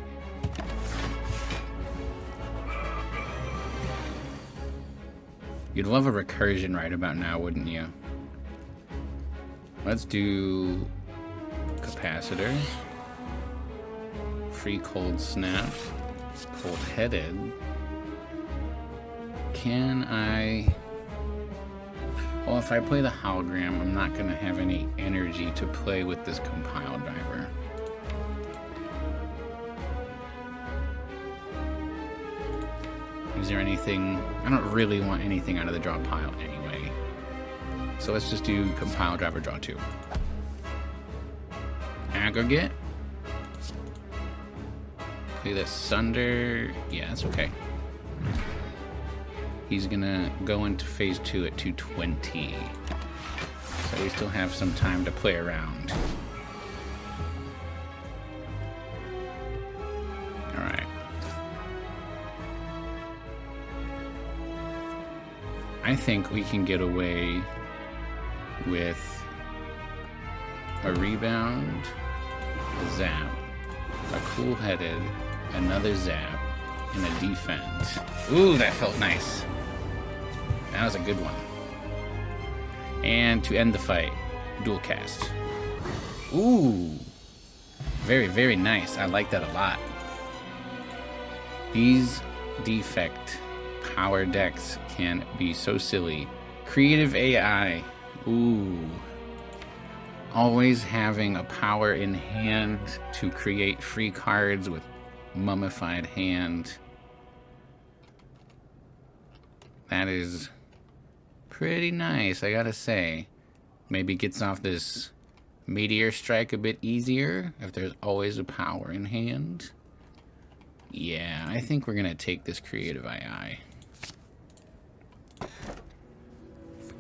You'd love a recursion right about now, wouldn't you? Let's do capacitor. Free cold snap. Cold headed. Can I... Well, if I play the hologram, I'm not going to have any energy to play with this compile driver. Is there anything... I don't really want anything out of the draw pile anyway. So let's just do compile driver draw 2. Aggregate. Play the Sunder. Yeah, that's okay. He's gonna go into phase 2 at 220. So we still have some time to play around. Alright. I think we can get away with a rebound, a zap, a cool-headed, another zap, and a defense. Ooh, that felt nice. That was a good one. And to end the fight, dual cast. Ooh. Very, very nice. I like that a lot. These defect power decks can be so silly. Creative AI. Ooh. Always having a power in hand to create free cards with mummified hand. That is pretty nice, I gotta say. Maybe gets off this meteor strike a bit easier if there's always a power in hand. Yeah, I think we're gonna take this creative AI.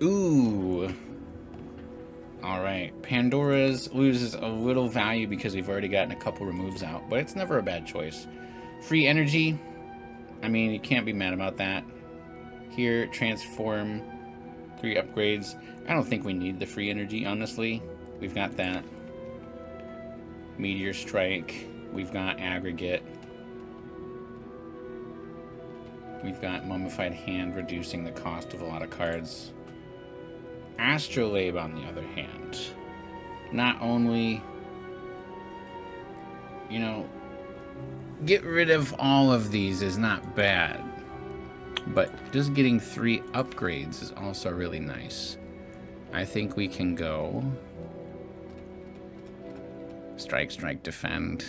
Ooh. Alright, Pandora's loses a little value because we've already gotten a couple removes out, but it's never a bad choice. Free energy, I mean, you can't be mad about that. Here, transform, 3 upgrades. I don't think we need the free energy, honestly. We've got that. Meteor Strike, we've got Aggregate. We've got Mummified Hand, reducing the cost of a lot of cards. Astrolabe, on the other hand, not only, you know, get rid of all of these is not bad, but just getting 3 upgrades is also really nice. I think we can go Strike, Strike, Defend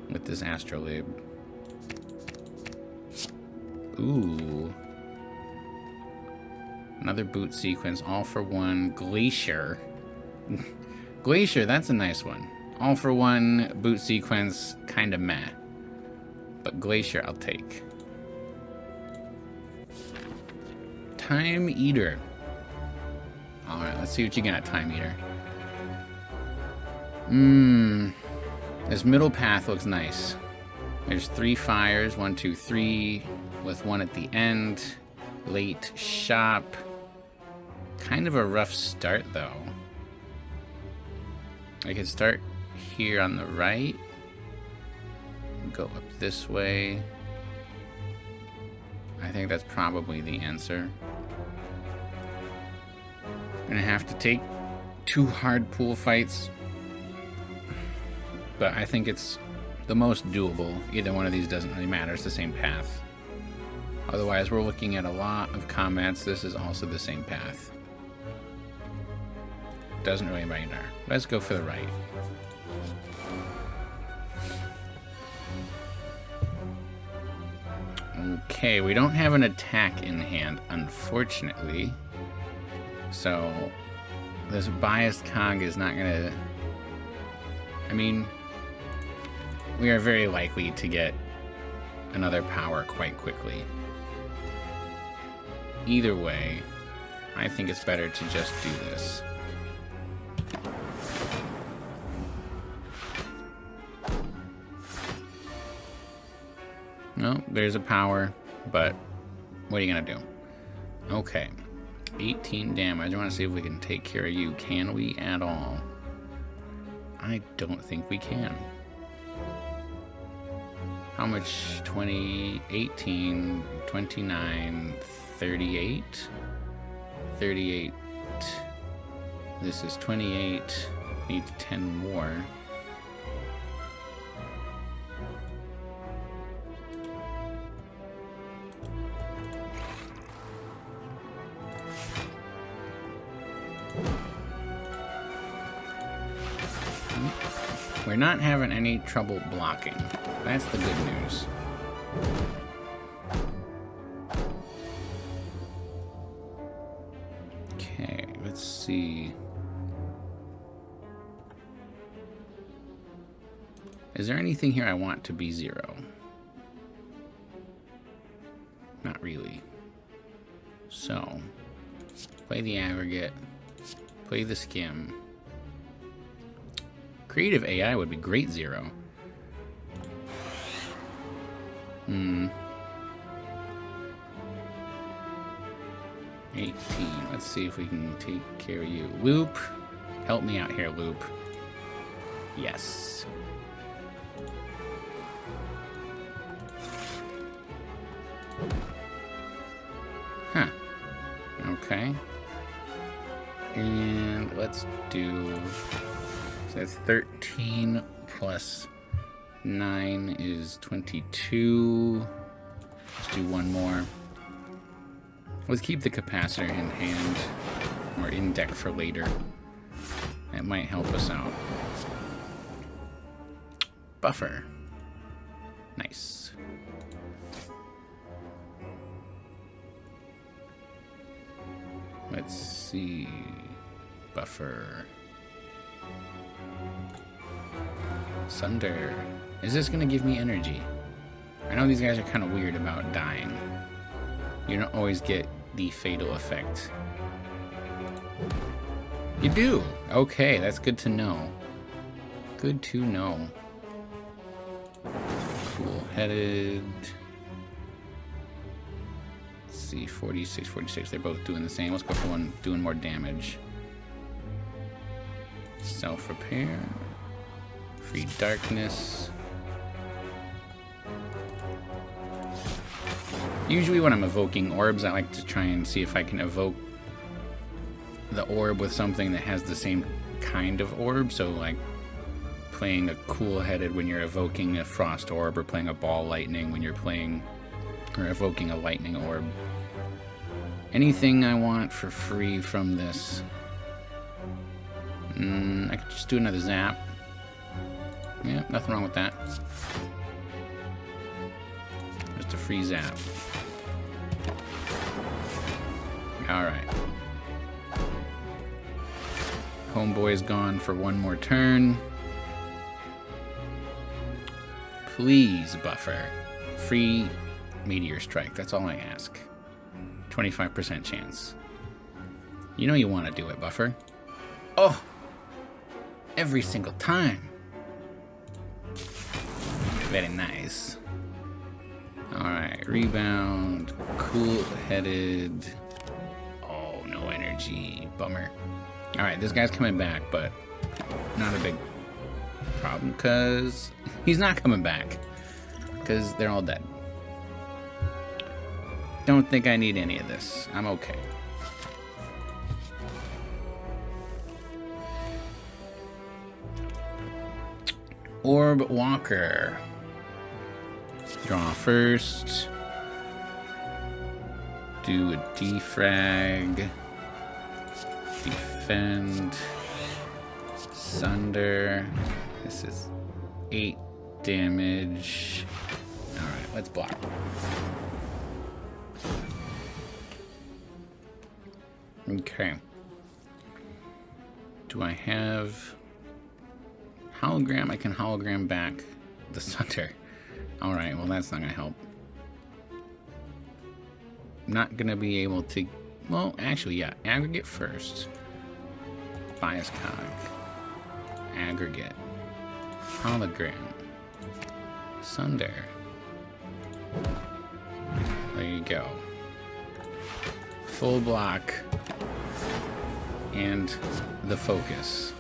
with this Astrolabe. Ooh. Another boot sequence, all for 1. Glacier. Glacier, that's a nice one. All for 1 boot sequence, kind of meh. But Glacier, I'll take. Time Eater. Alright, let's see what you got, Time Eater. This middle path looks nice. There's 3 fires, 1, 2, 3, with 1 at the end. Late shop. Kind of a rough start, though. I could start here on the right. Go up this way. I think that's probably the answer. Gonna have to take 2 hard pool fights. But I think it's the most doable. Either one of these doesn't really matter. It's the same path. Otherwise, we're looking at a lot of comments. This is also the same path. Doesn't really matter. Let's go for the right. Okay, we don't have an attack in hand, unfortunately. So, this biased cog is not gonna... I mean, we are very likely to get another power quite quickly. Either way, I think it's better to just do this. No, there's a power, but what are you gonna do? Okay, 18 damage. I want to see if we can take care of you. Can we at all? I don't think we can. How much? 20, 18, 29, 38? 38. This is 28. Need 10 more. We're not having any trouble blocking. That's the good news. Okay, let's see. Is there anything here I want to be 0? Not really. So, play the aggregate, play the skim. Creative AI would be great 0. 18. Let's see if we can take care of you. Loop. Help me out here, Loop. Yes. Huh. Okay. And let's do... So that's 13 plus 9 is 22. Let's do one more. Let's keep the capacitor in hand or in deck for later. That might help us out. Buffer. Nice. Let's see. Buffer. Sunder. Is this gonna give me energy? I know these guys are kind of weird about dying. You don't always get the fatal effect. You do? Okay, that's good to know. Good to know. Cool-headed. Let's see, 46, 46. They're both doing the same. Let's go for one doing more damage. Self-repair. Free darkness. Usually when I'm evoking orbs, I like to try and see if I can evoke the orb with something that has the same kind of orb. So like playing a cool-headed when you're evoking a frost orb, or playing a ball lightning when you're playing or evoking a lightning orb. Anything I want for free from this. I could just do another zap. Yeah, nothing wrong with that. Just a free zap. Alright. Homeboy's gone for one more turn. Please, Buffer. Free Meteor Strike. That's all I ask. 25% chance. You know you want to do it, Buffer. Oh! Every single time. Very nice. Alright, rebound. Cool-headed. Oh, no energy. Bummer. Alright, this guy's coming back, but not a big problem, because he's not coming back. Because they're all dead. Don't think I need any of this. I'm okay. Orb Walker. Draw first. Do a defrag. Defend. Sunder. This is 8 damage. Alright, let's block. Okay. Do I have hologram? I can hologram back the Sunder. Alright, well that's not gonna help. I'm not gonna be able to... Well, actually, yeah. Aggregate first. Bias cog. Aggregate. Hologram. Sunder. There you go. Full block. And the focus.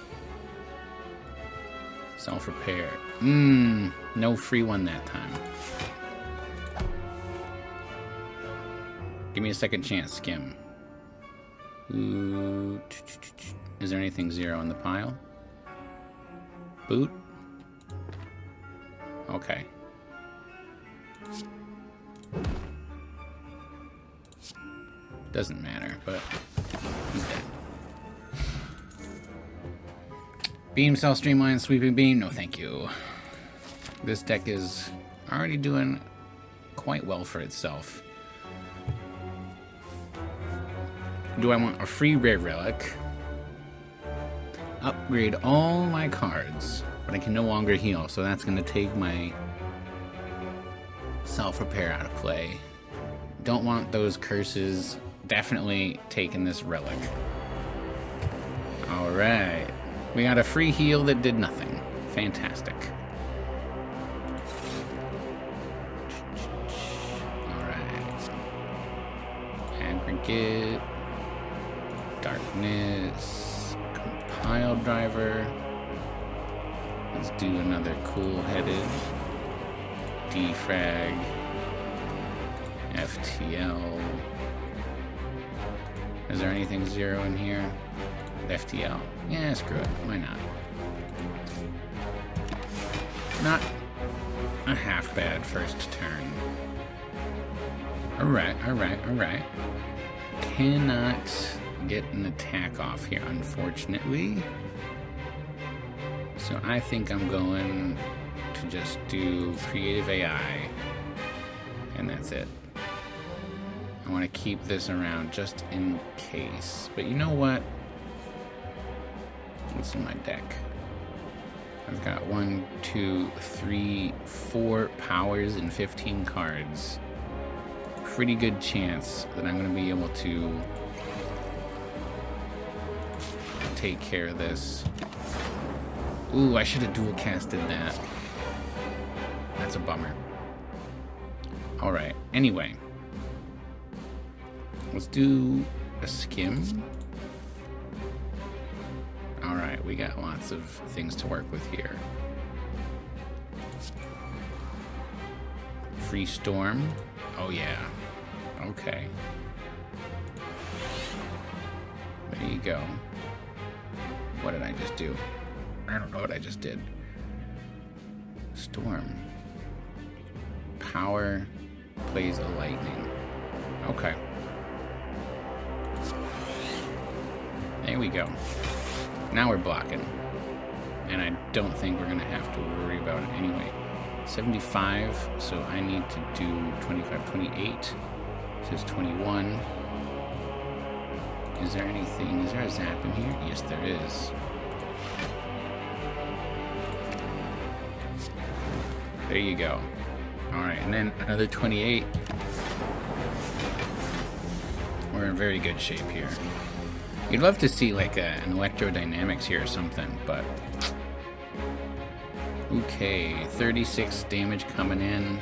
Self-repair. No free one that time. Give me a second chance, Skim. Ooh. Is there anything 0 in the pile? Boot? Okay. Doesn't matter, but he's dead. Beam, Cell, Streamline, Sweeping Beam. No, thank you. This deck is already doing quite well for itself. Do I want a free rare relic? Upgrade all my cards, but I can no longer heal, so that's going to take my self-repair out of play. Don't want those curses. Definitely taking this relic. Alright. We got a free heal that did nothing. Fantastic. Alright. Aggregate. Darkness. Compile driver. Let's do another cool-headed. Defrag. FTL. Is there anything 0 in here? FTL. Yeah, screw it. Why not? Not a half bad first turn. Alright, alright, alright. Cannot get an attack off here, unfortunately. So I think I'm going to just do Creative AI. And that's it. I want to keep this around just in case. But you know what? What's in my deck? I've got 1, 2, 3, 4 powers and 15 cards. Pretty good chance that I'm going to be able to take care of this. Ooh, I should have dual casted that. That's a bummer. Alright, anyway. Let's do a skim. Alright, we got lots of things to work with here. Free storm. Oh yeah. Okay. There you go. What did I just do? I don't know what I just did. Storm. Power plays a lightning. Okay. There we go. Now we're blocking. And I don't think we're going to have to worry about it anyway. 75, so I need to do 25, 28. This is 21. Is there anything? Is there a zap in here? Yes, there is. There you go. Alright, and then another 28. We're in very good shape here. You'd love to see like an electrodynamics here or something, but... Okay, 36 damage coming in.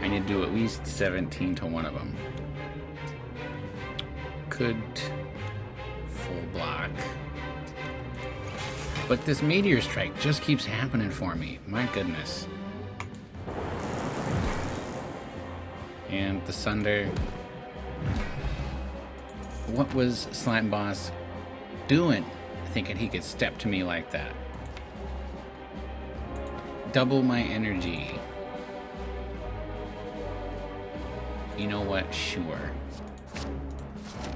I need to do at least 17 to one of them. Could full block. But this meteor strike just keeps happening for me. My goodness. And the Sunder. What was Slime Boss doing? Thinking he could step to me like that. Double my energy. You know what? Sure.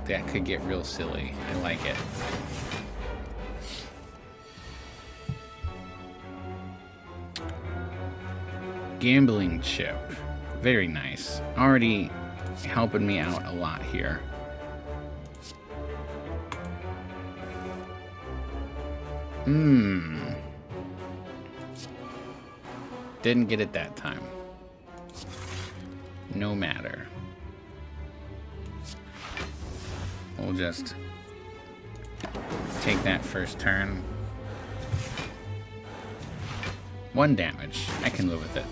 That could get real silly. I like it. Gambling chip. Very nice. Already helping me out a lot here. Didn't get it that time. No matter. We'll just take that first turn. 1 damage. I can live with it.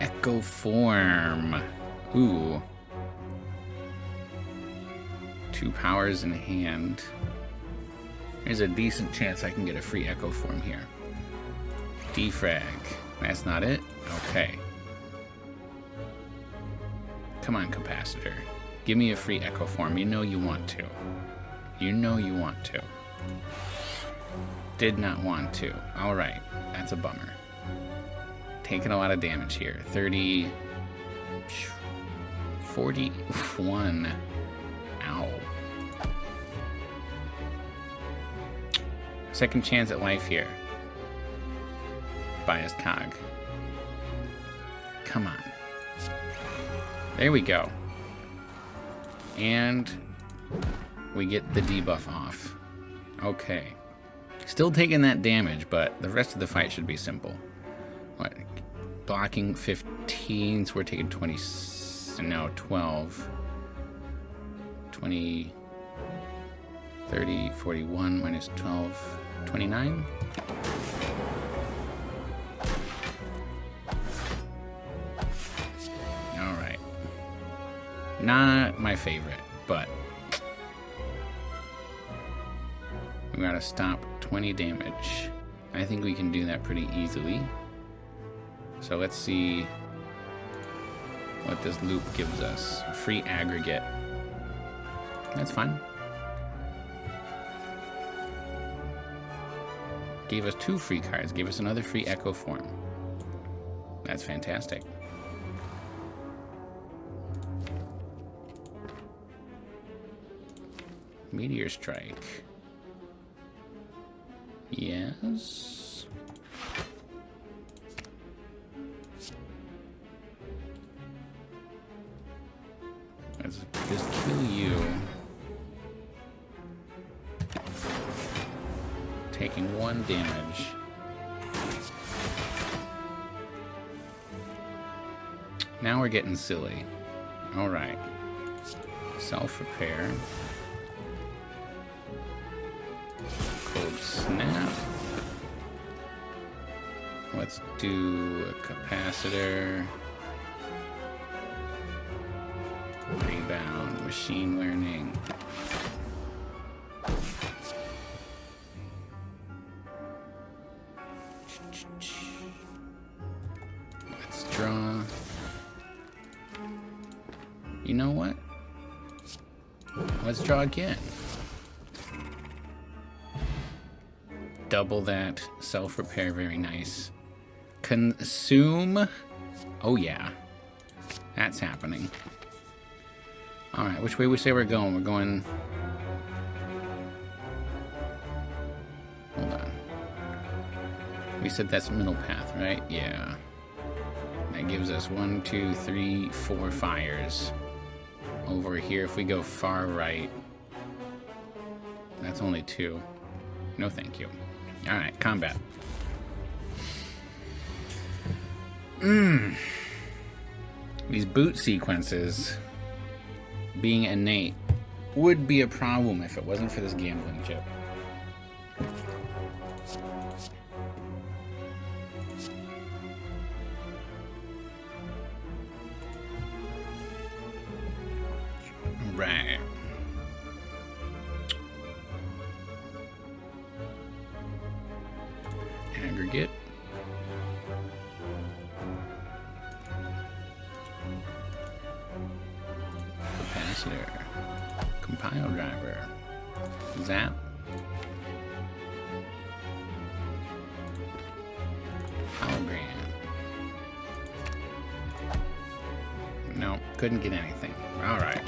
Echo form. Ooh. 2 powers in hand. There's a decent chance I can get a free echo form here. Defrag. That's not it? Okay. Come on, capacitor. Give me a free echo form. You know you want to. You know you want to. Did not want to. Alright. That's a bummer. Taking a lot of damage here. 30... 41. Ow. Second chance at life here. Biased cog. Come on. There we go. And we get the debuff off. Okay. Still taking that damage, but the rest of the fight should be simple. What? Blocking 15, so we're taking 20... No, 12. 20... 30, 41, minus 12... 29? Alright. Not my favorite, but we gotta stop 20 damage. I think we can do that pretty easily. So let's see what this loop gives us. Free aggregate. That's fine. Gave us 2 free cards. Gave us another free echo form. That's fantastic. Meteor strike. Yes. Let's just kill you. Taking 1 damage. Now we're getting silly. Alright. Self-repair. snap. Let's do a capacitor. Rebound, machine learning. Let's draw. You know what? Let's draw again. Double that. Self-repair, very nice. Consume. Oh yeah. That's happening. Alright, which way we say we're going? We're going... Hold on. We said that's middle path, right? Yeah. That gives us 1, 2, 3, 4 fires. Over here, if we go far right... That's only 2. No thank you. Alright, combat. These boot sequences... being innate would be a problem if it wasn't for this gambling chip. Right. Aggregate. Capacitor. Compile driver. Zap. Hologram. No, couldn't get anything. Alright.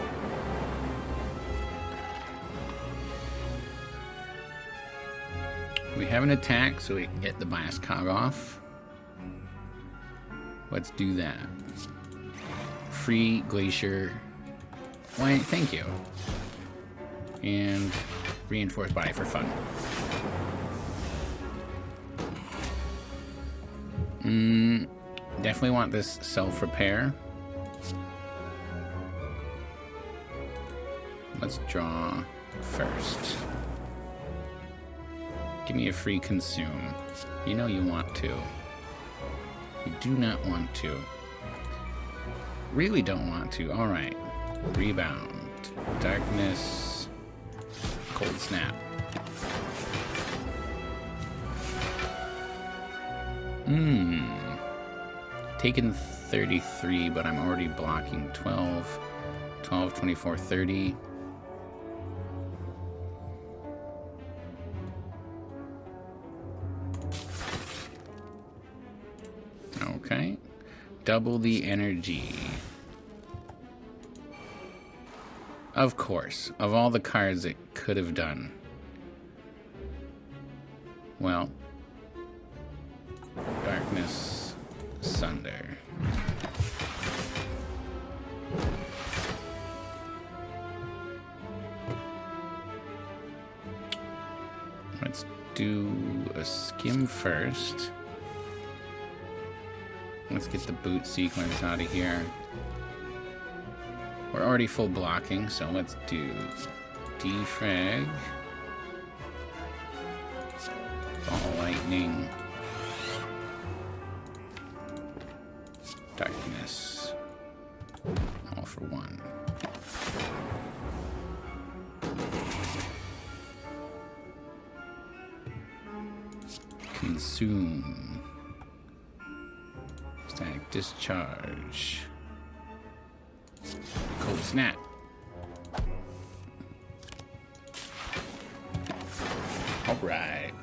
We have an attack, so we get the bias cog off. Let's do that. Free glacier. Why, thank you. And reinforced body for fun. Definitely want this self-repair. Let's draw first. Give me a free consume. You know you want to. You do not want to. Really don't want to. Alright. Rebound. Darkness. Cold snap. Taken 33, but I'm already blocking 12. 12, 24, 30. Okay. Double the energy. Of course. Of all the cards it could have done. Well. Darkness. Sunder. Let's do a skim first. Let's get the boot sequence out of here. We're already full blocking, so let's do defrag. Ball lightning. Darkness. All for one. Consume. Static discharge. Cold snap. Alright.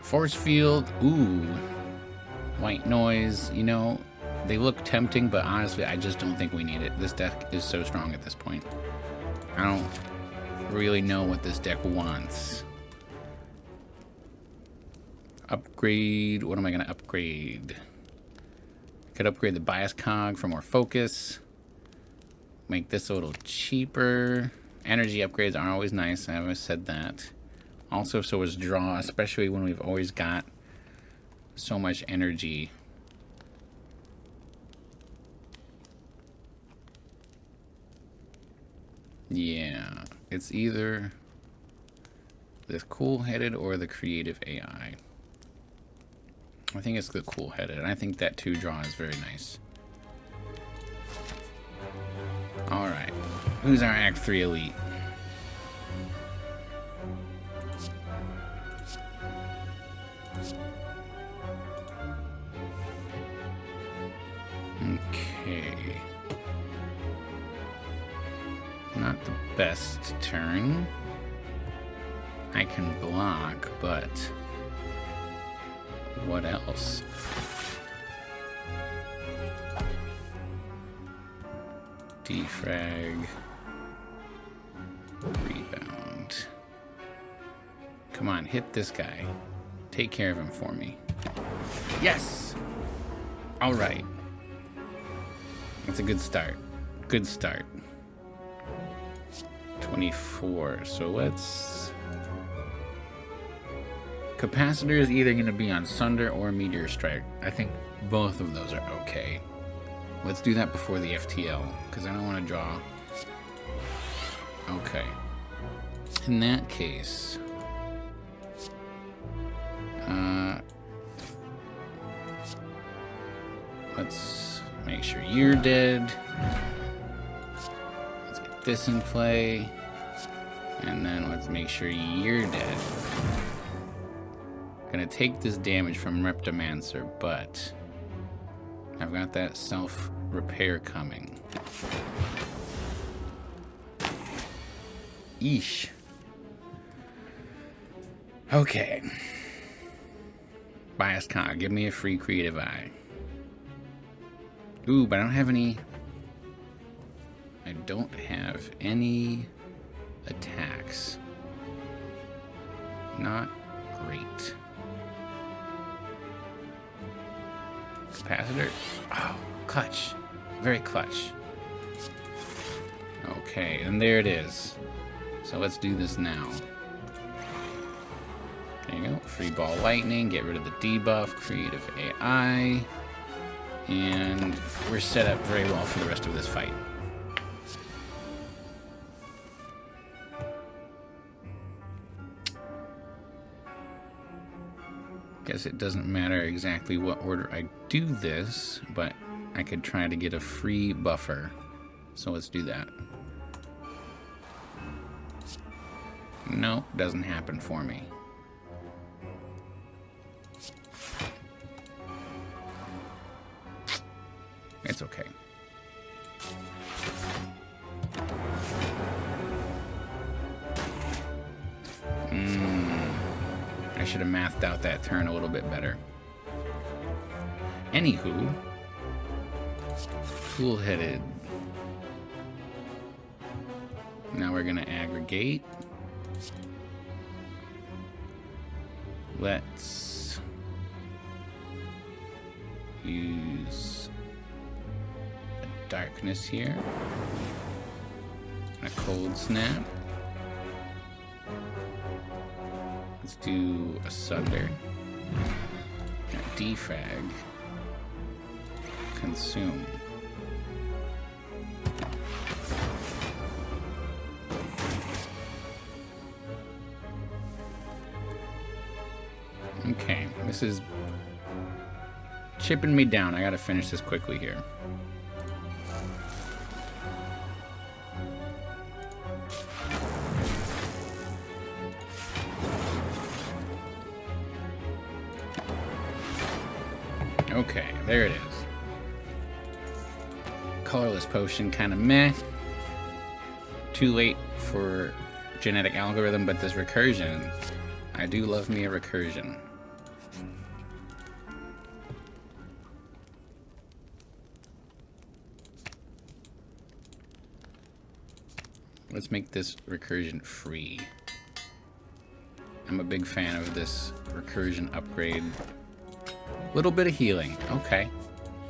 Force field. Ooh. White noise. You know, they look tempting, but honestly, I just don't think we need it. This deck is so strong at this point. I don't really know what this deck wants. Upgrade. What am I going to upgrade? Could upgrade the bias cog for more focus. Make this a little cheaper. Energy upgrades are always nice. I always said that. Also, so is draw, especially when we've always got so much energy. Yeah. It's either the cool-headed or the creative AI. I think it's the cool-headed, and I think that 2-draw is very nice. Alright. Who's our Act 3 elite? Okay. Not the best turn. I can block, but what else? Defrag. Rebound. Come on, hit this guy. Take care of him for me. Yes! Alright. That's a good start. Good start. 24. So let's... Capacitor is either going to be on Sunder or Meteor Strike. I think both of those are okay. Let's do that before the FTL, because I don't want to draw. Okay. In that case... let's make sure you're dead. Let's get this in play. And then let's make sure you're dead. Gonna take this damage from Reptomancer, but I've got that self-repair coming. Eesh. Okay. Bias Cog, give me a free creative eye. Ooh, but I don't have any... I don't have any attacks. Not great. Capacitor. Oh, clutch. Very clutch. Okay, and there it is. So let's do this now. There you go. Free ball lightning. Get rid of the debuff. Creative AI. And we're set up very well for the rest of this fight. Guess it doesn't matter exactly what order I do this, but I could try to get a free buffer. So let's do that. No, doesn't happen for me. It's okay. I should have mathed out that turn a little bit better. Anywho, cool-headed. Now we're gonna aggregate. Let's use a darkness here. And a cold snap. Let's do a Sunder. A defrag. Consume. Okay, this is chipping me down. I gotta finish this quickly here. Okay, there it is. Colorless potion, kind of meh. Too late for genetic algorithm, but this recursion, I do love me a recursion. Let's make this recursion free. I'm a big fan of this recursion upgrade. Little bit of healing. Okay.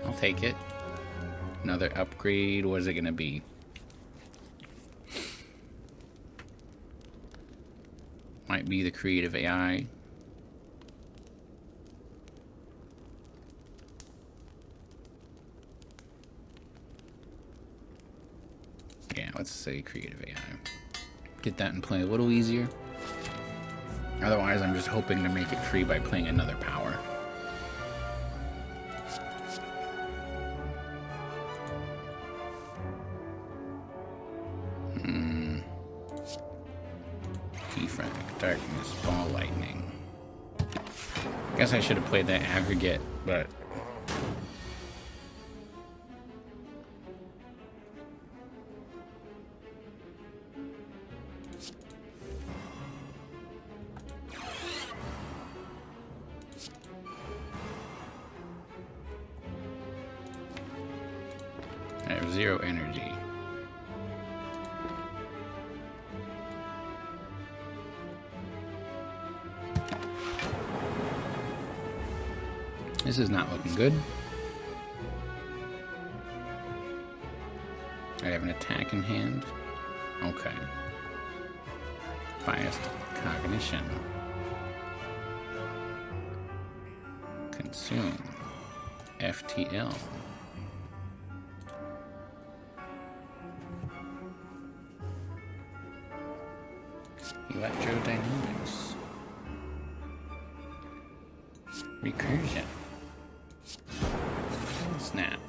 I'll take it. Another upgrade. What is it going to be? Might be the creative AI. Yeah, let's say creative AI. Get that in play a little easier. Otherwise, I'm just hoping to make it free by playing another power. Defrag, darkness, ball lightning. Guess I should have played that aggregate, but... I have 0 energy. This is not looking good. I have an attack in hand. Okay. Biased cognition. Consume. FTL. Electrodynamics. Recursion. Snap.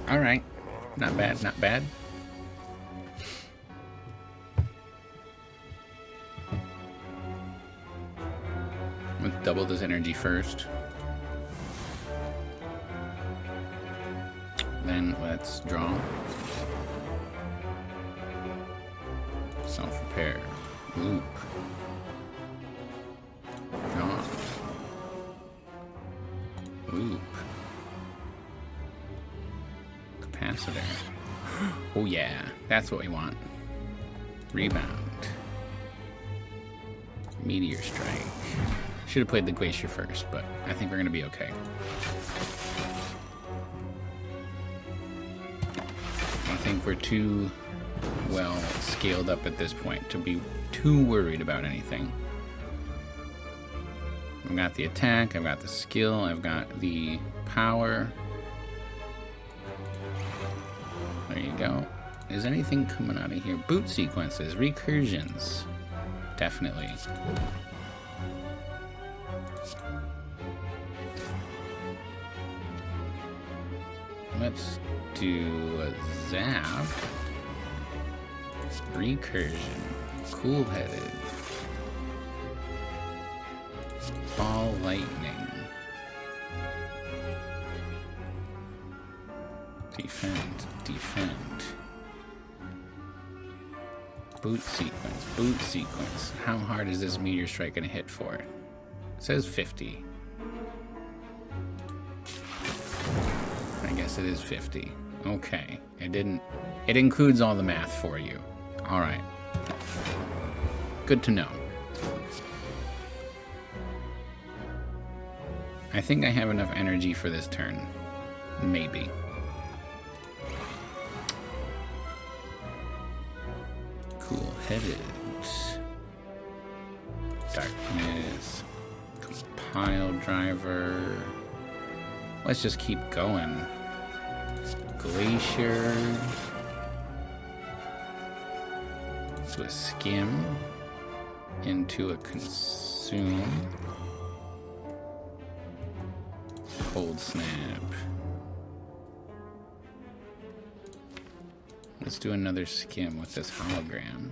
Alright. Not bad, not bad. Let's double this energy first. Then let's draw. Self-repair. Loop. Draw. Loop. Capacitor. Oh yeah, that's what we want. Rebound. Meteor strike. Should have played the glacier first, but I think we're gonna be okay. I think we're too well scaled up at this point to be too worried about anything. I've got the attack, I've got the skill, I've got the power. There you go. Is anything coming out of here? Boot sequences, recursions. Definitely. Let's do a zap. Recursion. Cool-headed. Ball lightning. Defend. Defend. Boot sequence. Boot sequence. How hard is this meteor strike gonna hit for? It says 50. I guess it is 50. Okay. It includes all the math for you. Alright. Good to know. I think I have enough energy for this turn. Maybe. Cool-headed. Darkness. Compile driver. Let's just keep going. Glacier. To a skim. Into a consume. Cold snap. Let's do another skim with this hologram.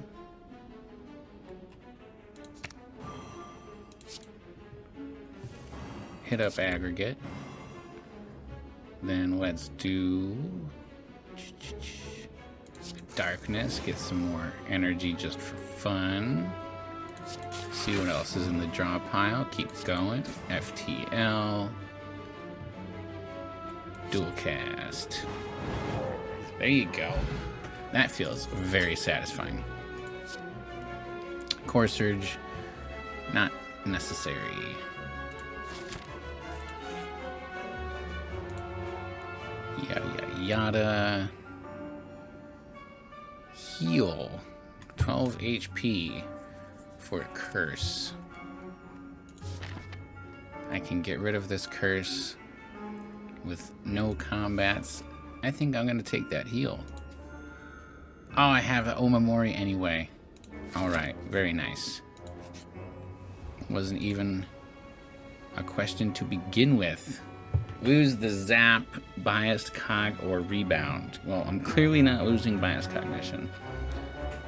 Hit up aggregate. Then let's do darkness. Get some more energy just for fun. See what else is in the draw pile. Keep going. FTL. Dual cast. There you go. That feels very satisfying. Core surge, not necessary. Yada yada yada. Heal. 12 HP for a curse. I can get rid of this curse with no combats. I think I'm gonna take that heal. Oh, I have an Omamori anyway. Alright, very nice. Wasn't even a question to begin with. Lose the zap, biased cog, or rebound. Well, I'm clearly not losing biased cognition.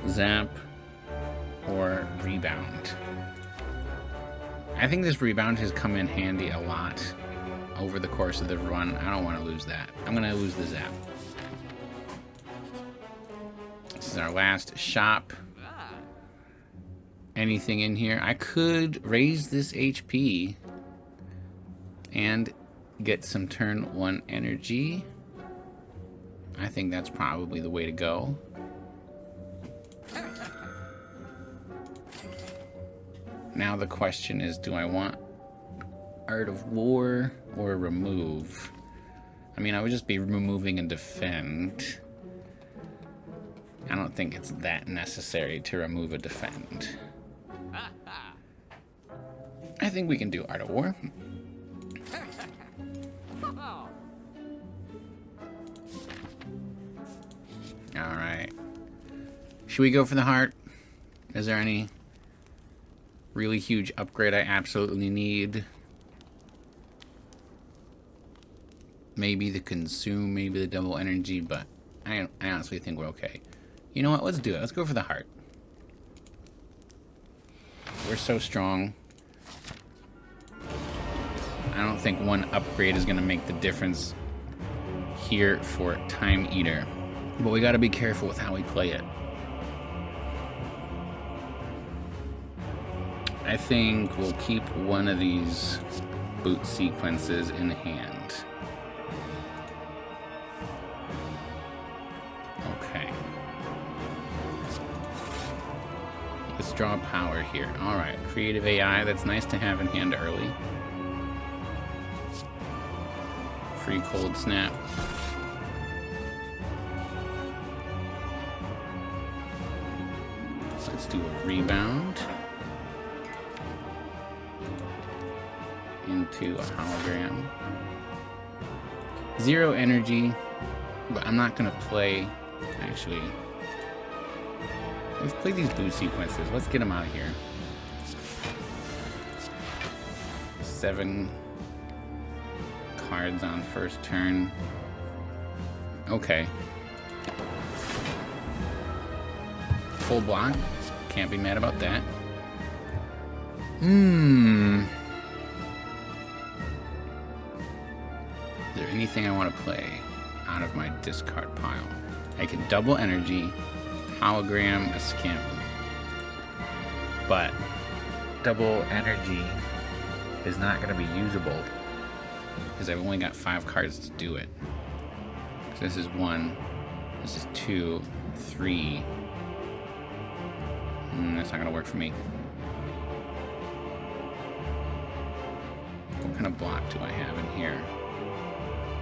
Zap or rebound. I think this rebound has come in handy a lot over the course of the run. I don't want to lose that. I'm going to lose the zap. This is our last shop. Anything in here? I could raise this HP and get some turn 1 energy. I think that's probably the way to go. Now the question is, do I want Art of War or remove? I mean, I would just be removing and defend. I don't think it's that necessary to remove a defend. I think we can do Art of War. Alright. Should we go for the heart? Is there any really huge upgrade I absolutely need? Maybe the consume, maybe the double energy, but I honestly think we're okay. You know what? Let's do it. Let's go for the heart. We're so strong. I don't think one upgrade is going to make the difference here for Time Eater. But we got to be careful with how we play it. I think we'll keep one of these boot sequences in hand. Okay. Let's draw power here. Alright, creative AI, that's nice to have in hand early. Free cold snap. Let's do a rebound. Into a hologram. 0 energy, but I'm not gonna play. Actually, let's play these boot sequences. Let's get them out of here. 7 cards on first turn. Okay. Full block. Can't be mad about that. Is there anything I want to play out of my discard pile? I can double energy, hologram, a skim. But double energy is not going to be usable because I've only got 5 cards to do it. So this is 1, this is 2, 3. That's not going to work for me. What kind of block do I have in here?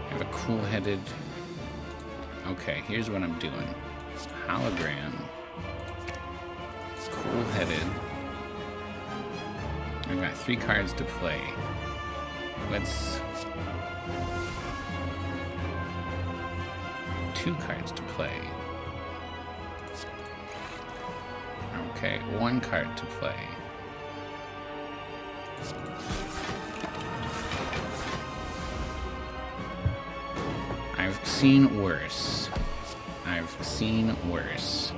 I have a cool-headed... Okay, here's what I'm doing. Hologram. Cool-headed. I've got 3 cards to play. Let's... 2 cards to play. Okay, 1 card to play. I've seen worse. I've seen worse.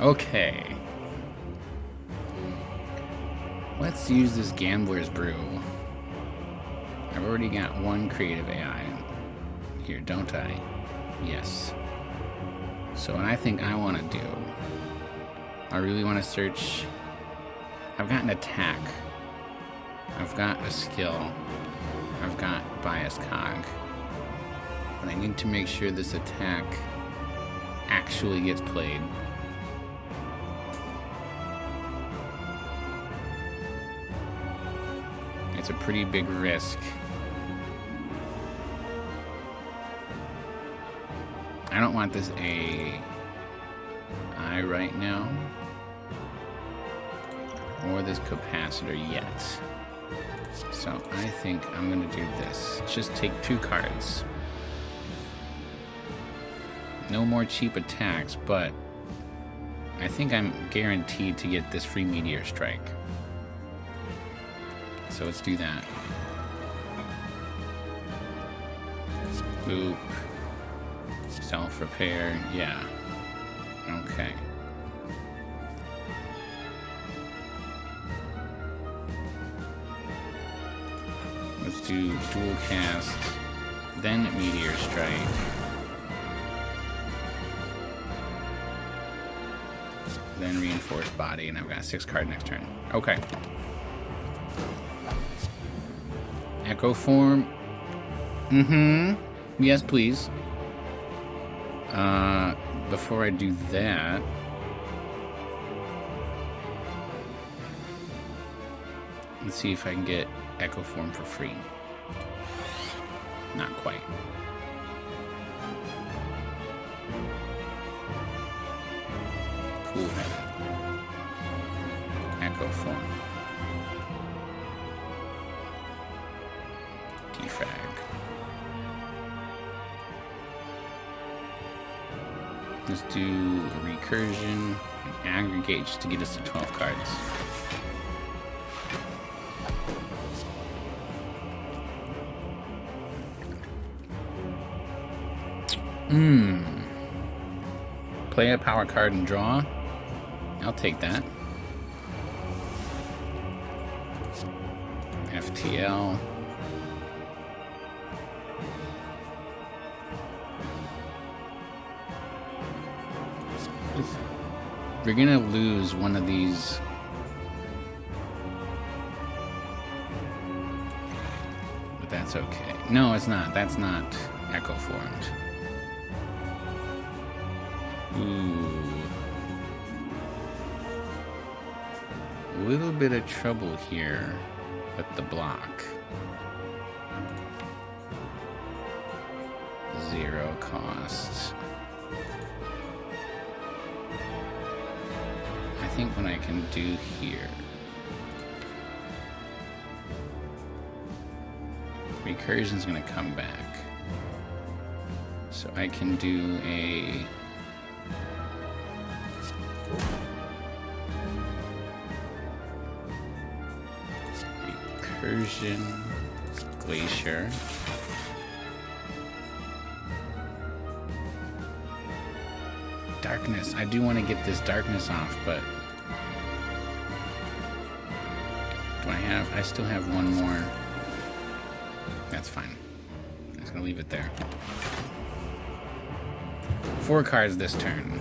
Okay. Let's use this Gambler's Brew. I've already got 1 creative AI here, don't I? Yes. So what I think I want to do, I really want to search. I've got an attack. I've got a skill. I've got bias cog. But I need to make sure this attack actually gets played. It's a pretty big risk. I don't want this AI right now. Or this capacitor yet. So I think I'm gonna do this. Just take 2 cards. No more cheap attacks, but I think I'm guaranteed to get this free meteor strike. So let's do that. Boop. Self-repair, yeah. Okay. Let's do dual cast, then meteor strike. Then reinforced body, and I've got a 6 card next turn. Okay. Echo form. Yes, please. Before I do that, let's see if I can get Echo form for free. Not quite. Cool headed. Echo form. Defrag. Let's do recursion and aggregate just to get us to 12 cards. Play a power card and draw. I'll take that. FTL. We're gonna lose one of these. But that's okay. No, it's not. That's not echo formed. Ooh. A little bit of trouble here with the block. 0 cost. I think what I can do here. Recursion's gonna come back. So I can do a recursion glacier. Darkness. I do want to get this darkness off, but do I still have one more. That's fine. I'm just gonna leave it there. 4 cards this turn.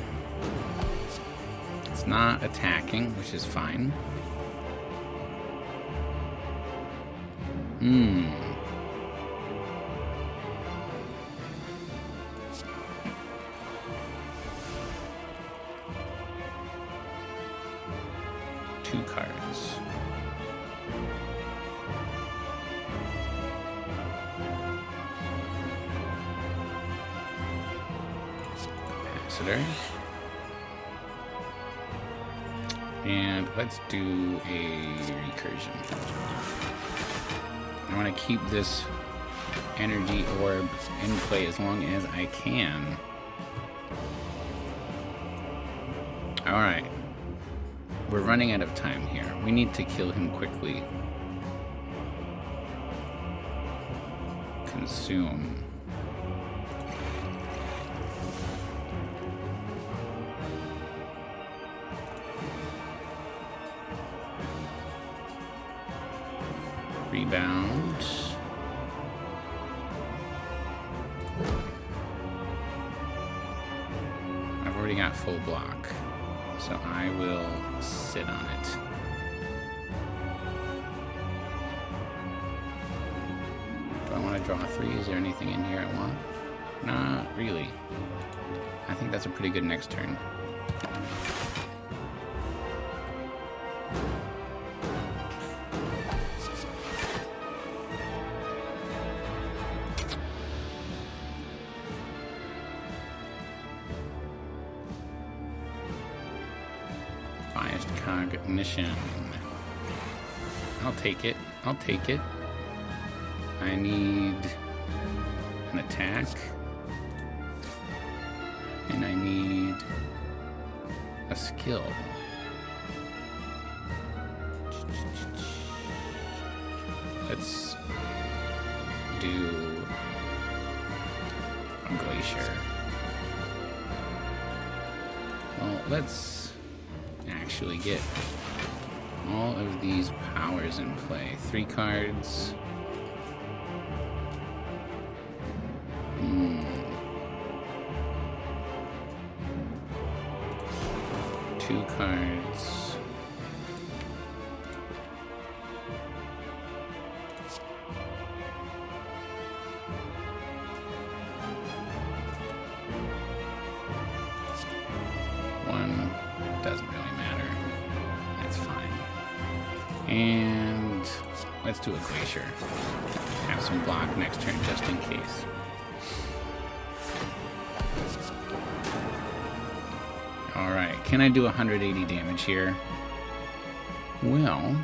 It's not attacking, which is fine. 2 cards. Capacitor. And let's do a recursion. I want to keep this energy orb in play as long as I can. Alright. We're running out of time here. We need to kill him quickly. Consume. Rebound. I've already got full block, so I will sit on it. Do I want to draw 3? Is there anything in here I want? Not really. I think that's a pretty good next turn. Cognition. I'll take it. I'll take it. I need an attack. And I need a skill. Let's do a glacier. Well, let's actually get all of these powers in play. 3 cards. 2 cards. One doesn't really matter. That's fine. And let's do a glacier. Have some block next turn just in case. Alright, can I do 180 damage here? Well...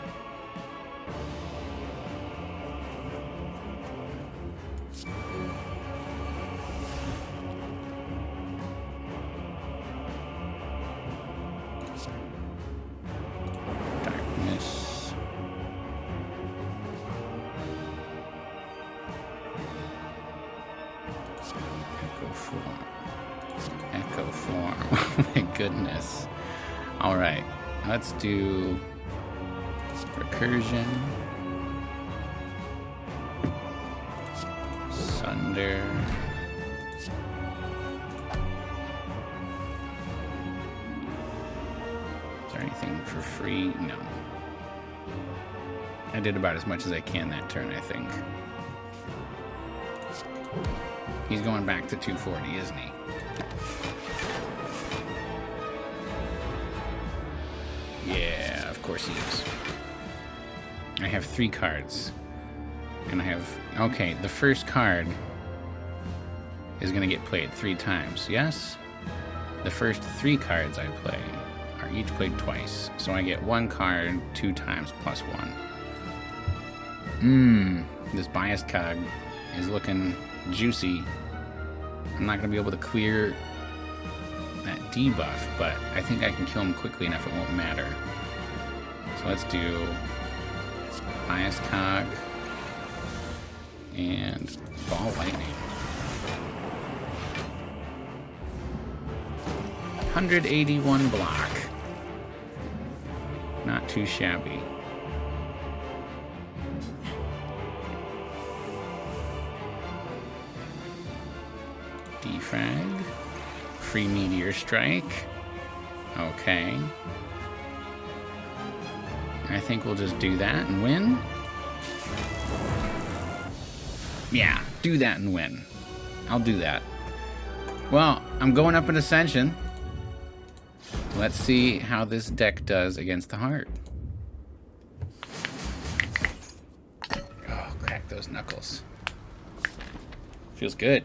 Darkness... Echo form. Echo form. Oh my goodness. Alright, let's do recursion. Sunder. Is there anything for free? No. I did about as much as I can that turn, I think. He's going back to 240, isn't he? Yeah, of course he is. I have 3 cards. And I have... Okay, the first card is going to get played 3 times, yes? The first 3 cards I play are each played twice. So I get 1 card 2 times plus 1. This bias cog is looking juicy. I'm not going to be able to clear that debuff, but I think I can kill him quickly enough it won't matter. So let's do bias cog and ball lightning. 181 block. Not too shabby. Defrag. Free meteor strike. Okay. I think we'll just do that and win. Yeah, do that and win. I'll do that. Well, I'm going up in Ascension. Let's see how this deck does against the heart. Oh, crack those knuckles. Feels good.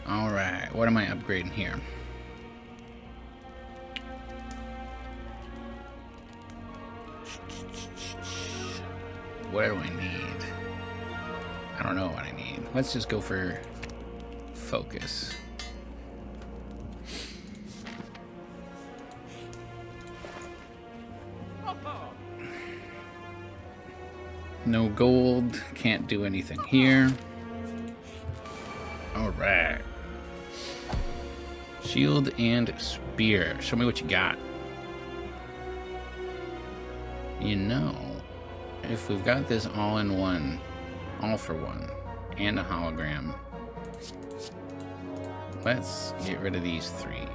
Alright, what am I upgrading here? What do I need? I don't know what I need. Let's just go for focus. No gold, can't do anything here. Alright. Shield and spear. Show me what you got. You know, if we've got this all in one, all for one, and a hologram, let's get rid of these 3.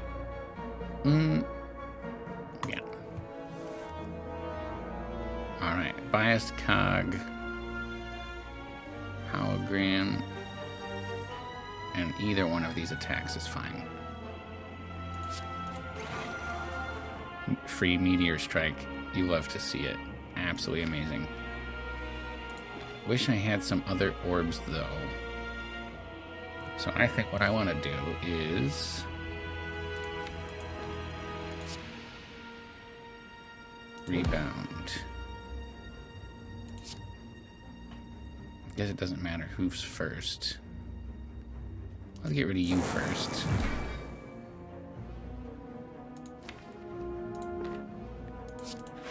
Yeah. Alright, biased cog, hologram, and either one of these attacks is fine. Free meteor strike. You love to see it. Absolutely amazing. Wish I had some other orbs though. So I think what I want to do is Rebound. Guess it doesn't matter who's first. Let's get rid of you first.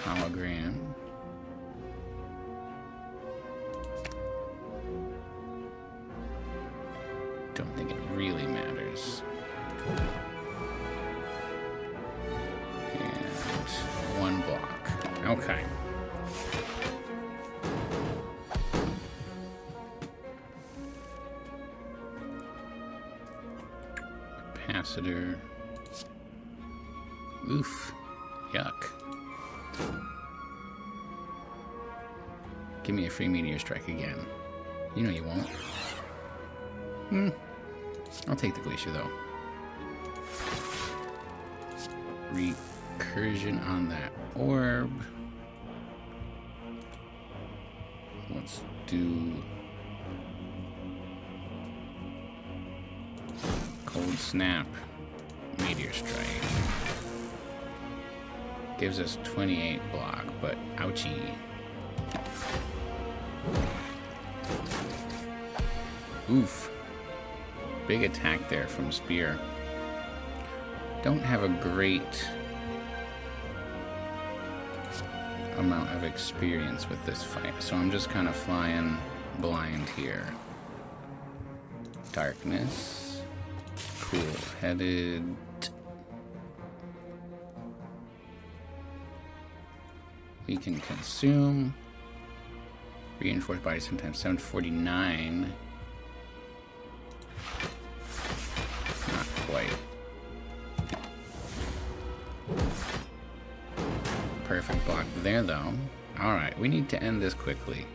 Hologram. Don't think it really matters. And one block. Okay. Capacitor. Oof. Yuck. Give me a free meteor strike again. You know you won't. I'll take the glacier though. Recursion on that orb. Let's do cold snap, meteor strike. Gives us 28 block, but ouchie. Oof. Big attack there from Spire. Don't have a great amount of experience with this fight, so I'm just kind of flying blind here. Darkness. Cool-headed. We can consume. Reinforced body sometimes 749. Not quite. Perfect block there though. Alright, we need to end this quickly.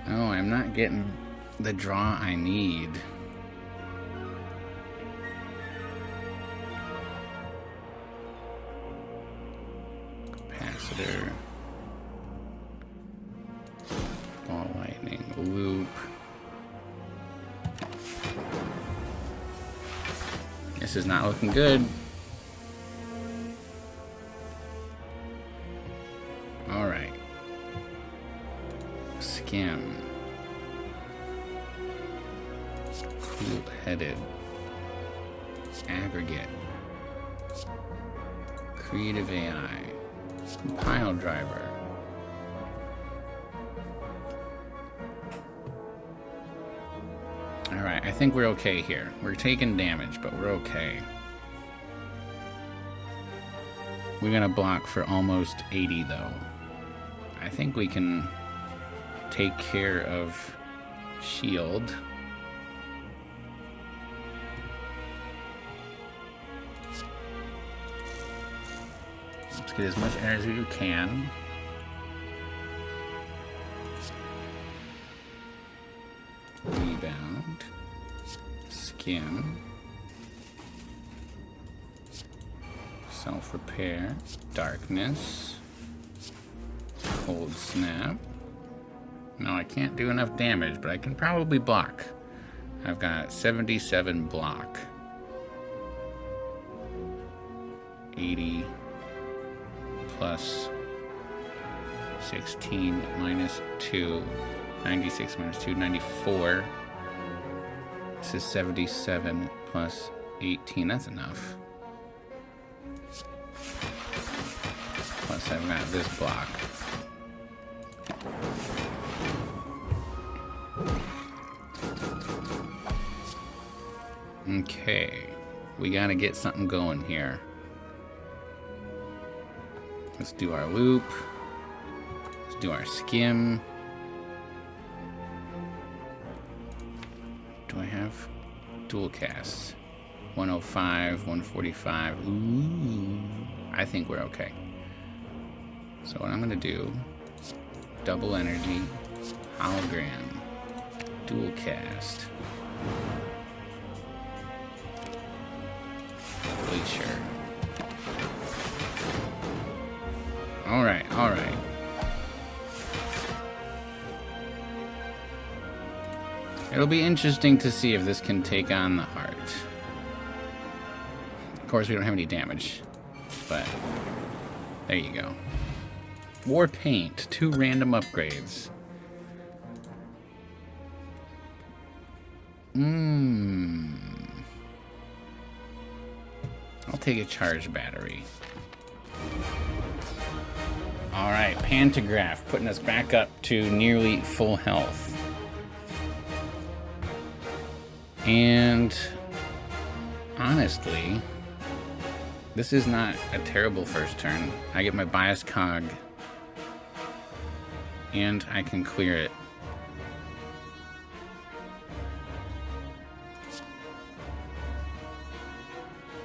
Oh, I'm not getting the draw I need. Capacitor. Ball lightning. Loop. This is not looking good. Alright. Skim. Cool-headed. Aggregate. Creative AI. Compile driver. Alright, I think we're okay here. We're taking damage, but we're okay. We're gonna block for almost 80 though. I think we can take care of shield. Let's get as much energy as we can. Rebound. Skim. Self-repair. Darkness. Cold snap. No, I can't do enough damage, but I can probably block. I've got 77 block. 80 plus 16 minus 2. 96 minus 2, 94. This is 77 plus 18. That's enough. Plus I've got this block. Okay. We gotta get something going here. Let's do our loop. Let's do our skim. Do I have dual casts? 105, 145. Ooh. I think we're okay. So what I'm gonna do, double energy, hologram, dual cast, glacier. Alright, alright. It'll be interesting to see if this can take on the heart. Of course, we don't have any damage, but There you go. War paint, 2 random upgrades. I'll take a charged battery. Alright, pantograph, putting us back up to nearly full health. And honestly, this is not a terrible first turn. I get my bias cog, and I can clear it.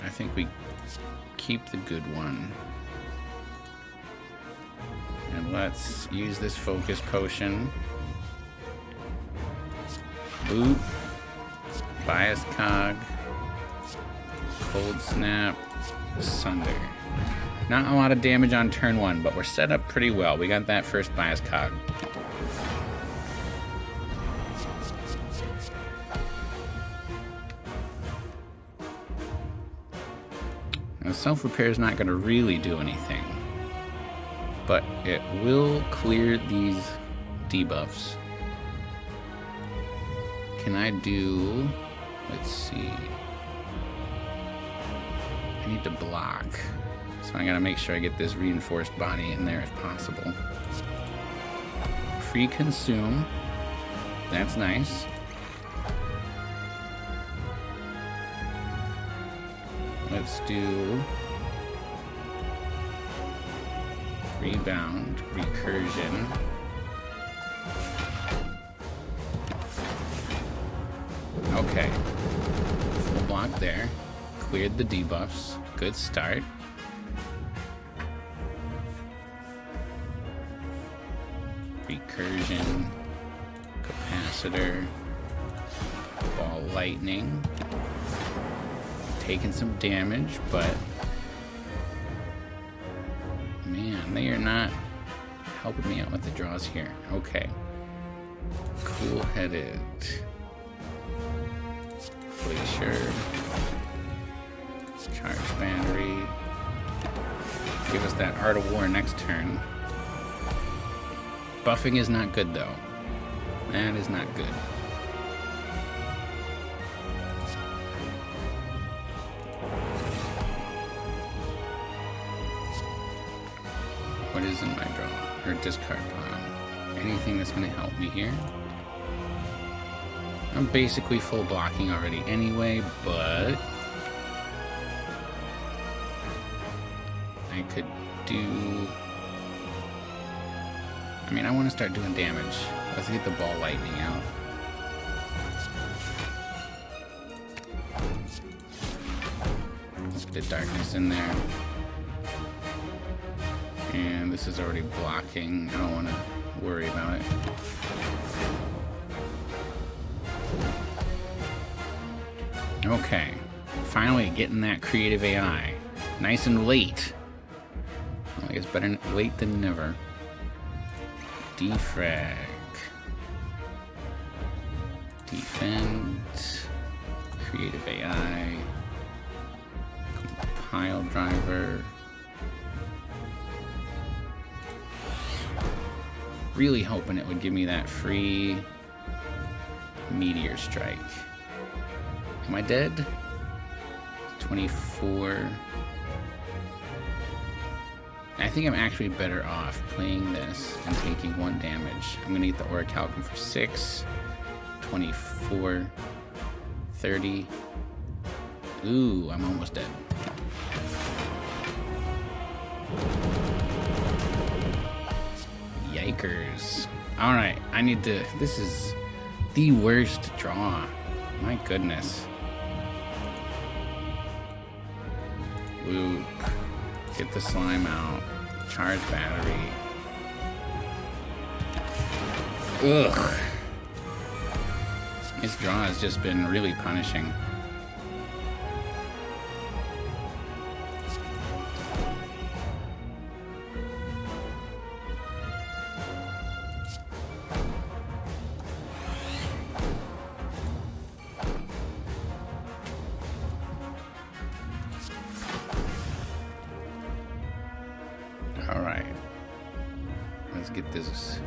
I think we keep the good one. And let's use this focus potion. Boot. Bias cog. Cold snap. Sunder. Not a lot of damage on turn 1, but we're set up pretty well. We got that first bias cog. Now, self-repair is not going to really do anything, but it will clear these debuffs. Can I do... Let's see. I need to block, so I gotta make sure I get this reinforced body in there if possible. Free consume. That's nice. Let's do rebound, recursion. Okay. Full block there. Cleared the debuffs. Good start. Recursion. Capacitor. Ball lightning. Taking some damage, but man, they are not helping me out with the draws here. Okay. Cool-headed. Glacier. Charge battery. Give us that Art of War next turn. Buffing is not good, though. That is not good. What is in my draw? Or discard pile? Anything that's going to help me here? I'm basically full blocking already anyway, but I could do... I mean, I want to start doing damage. Let's get the ball lightning out. Let's get darkness in there. And this is already blocking. I don't want to worry about it. Okay. Finally getting that creative AI. Nice and late. Well, I guess better late than never. Defrag. Defend. Creative AI. Compile driver. Really hoping it would give me that free meteor strike. Am I dead? 24. I think I'm actually better off playing this and taking 1 damage. I'm gonna get the Orichalcum for 6. 24. 30. Ooh, I'm almost dead. Yikers. Alright, I need to... This is the worst draw. My goodness. Whoop. Get the slime out. Charge battery. Ugh. This draw has just been really punishing. Alright. Let's get this.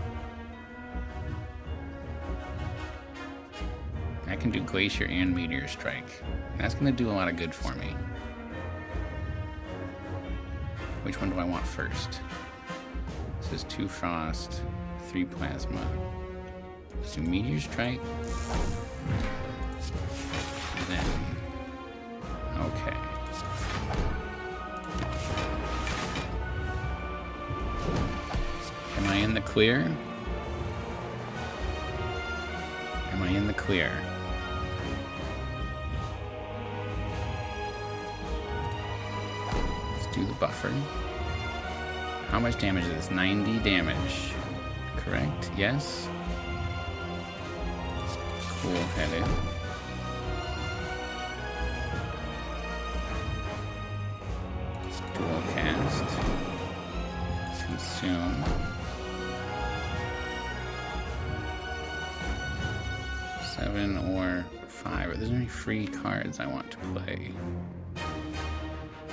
I can do Glacier and Meteor Strike. That's going to do a lot of good for me. Which one do I want first? This is 2 Frost, 3 Plasma. Let's do Meteor Strike. Then. Okay. Am I in the clear? Am I in the clear? Let's do the buffer. How much damage is this? 90 damage. Correct? Yes? Cool-headed. Dual cast. Consume. 7 or 5. Are there any free cards I want to play?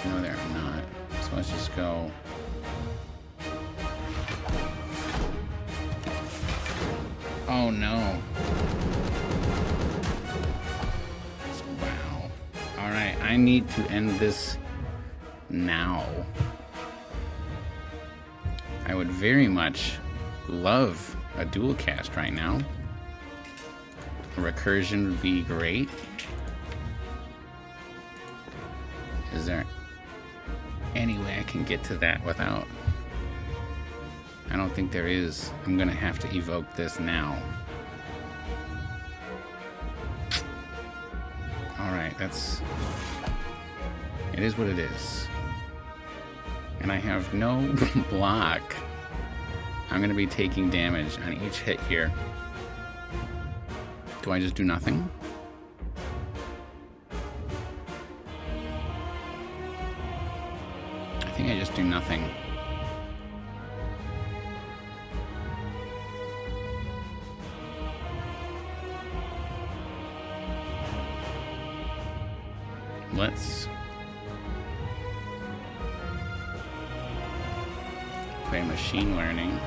No, there are not. So let's just go. Oh no. Wow. Alright, I need to end this now. I would very much love a dual cast right now. A recursion would be great. Is there any way I can get to that without... I don't think there is. I'm gonna have to evoke this now. Alright, that's... It is what it is. And I have no block. I'm gonna be taking damage on each hit here. Do I just do nothing? I think I just do nothing. Let's play machine learning.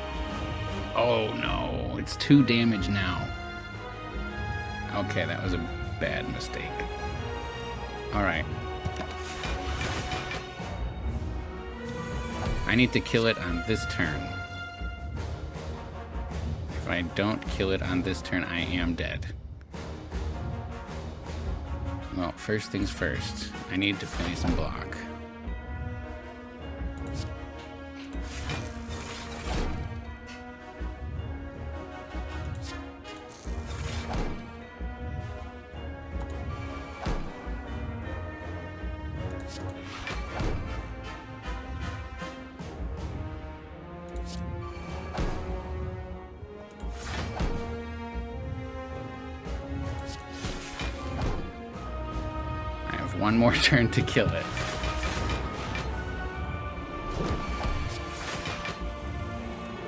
Oh no, it's 2 damage now. Okay, that was a bad mistake. Alright. I need to kill it on this turn. If I don't kill it on this turn, I am dead. Well, first things first, I need to play some block. One more turn to kill it.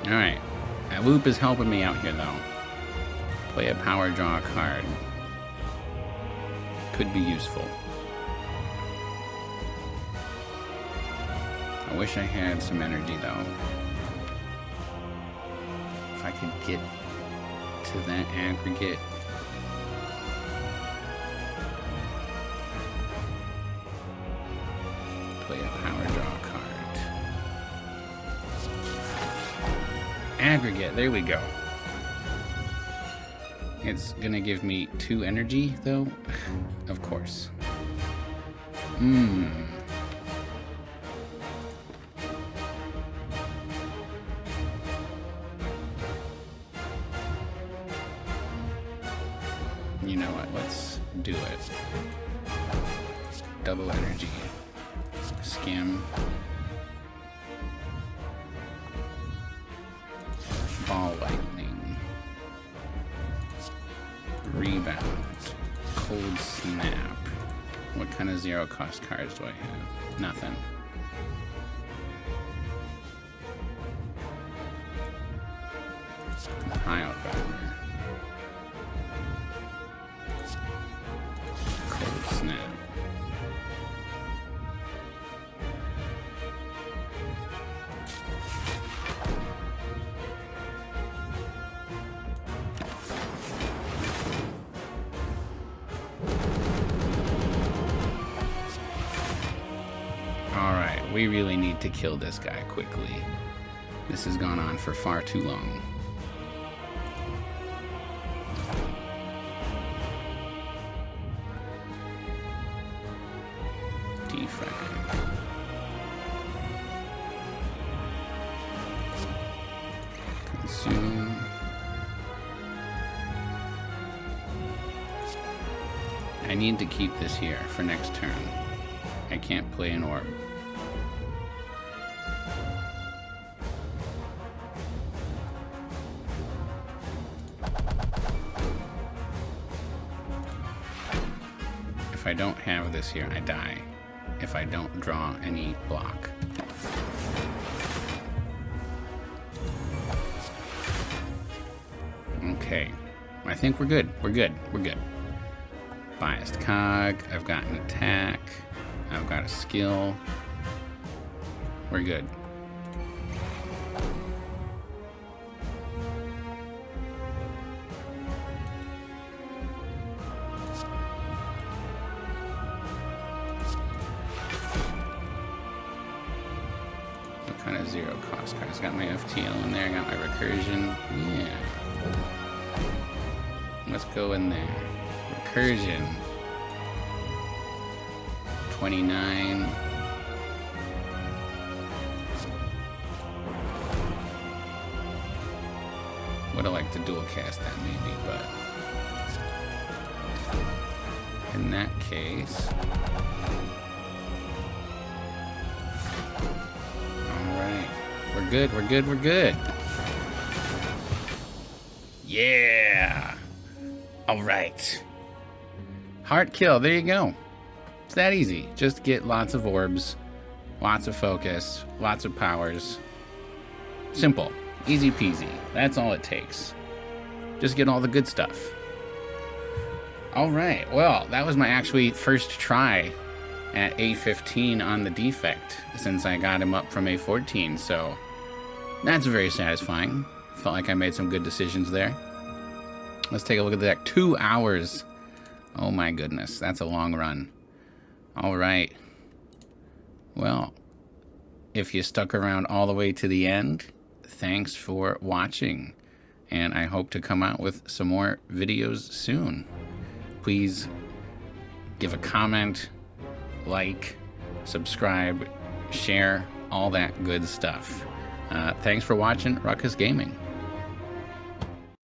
Alright. That loop is helping me out here, though. Play a power draw card. Could be useful. I wish I had some energy, though. If I could get to that aggregate. Play a power draw card. Aggregate, there we go. It's gonna give me 2 energy, though. Of course. You know what, let's do it. Double energy. Skim. Ball lightning. Rebound. Cold snap. What kind of 0 cost cards do I have? Nothing. Pile driver. Cold snap. Alright, we really need to kill this guy quickly. This has gone on for far too long. Defrag. Consume. I need to keep this here for next turn. I can't play an orb. If I don't have this here, I die. If I don't draw any block. Okay. I think we're good. We're good. We're good. Biased cog. I've got an attack. I've got a skill. We're good. What kind of zero cost cards? Got my FTL in there. Got my recursion. Yeah. Let's go in there. Recursion. 29. Would have liked to dual cast that maybe, but in that case. Alright. We're good, we're good, we're good. Yeah. Alright. Heart kill, there you go. It's that easy. Just get lots of orbs, lots of focus, lots of powers. Simple. Easy peasy. That's all it takes. Just get all the good stuff. Alright, well, that was my actually first try at A15 on the defect since I got him up from A14, so that's very satisfying. Felt like I made some good decisions there. Let's take a look at that. 2 hours. Oh my goodness, that's a long run. Alright. Well, if you stuck around all the way to the end, thanks for watching. And I hope to come out with some more videos soon. Please give a comment, like, subscribe, share, all that good stuff. Thanks for watching Ruckus Gaming.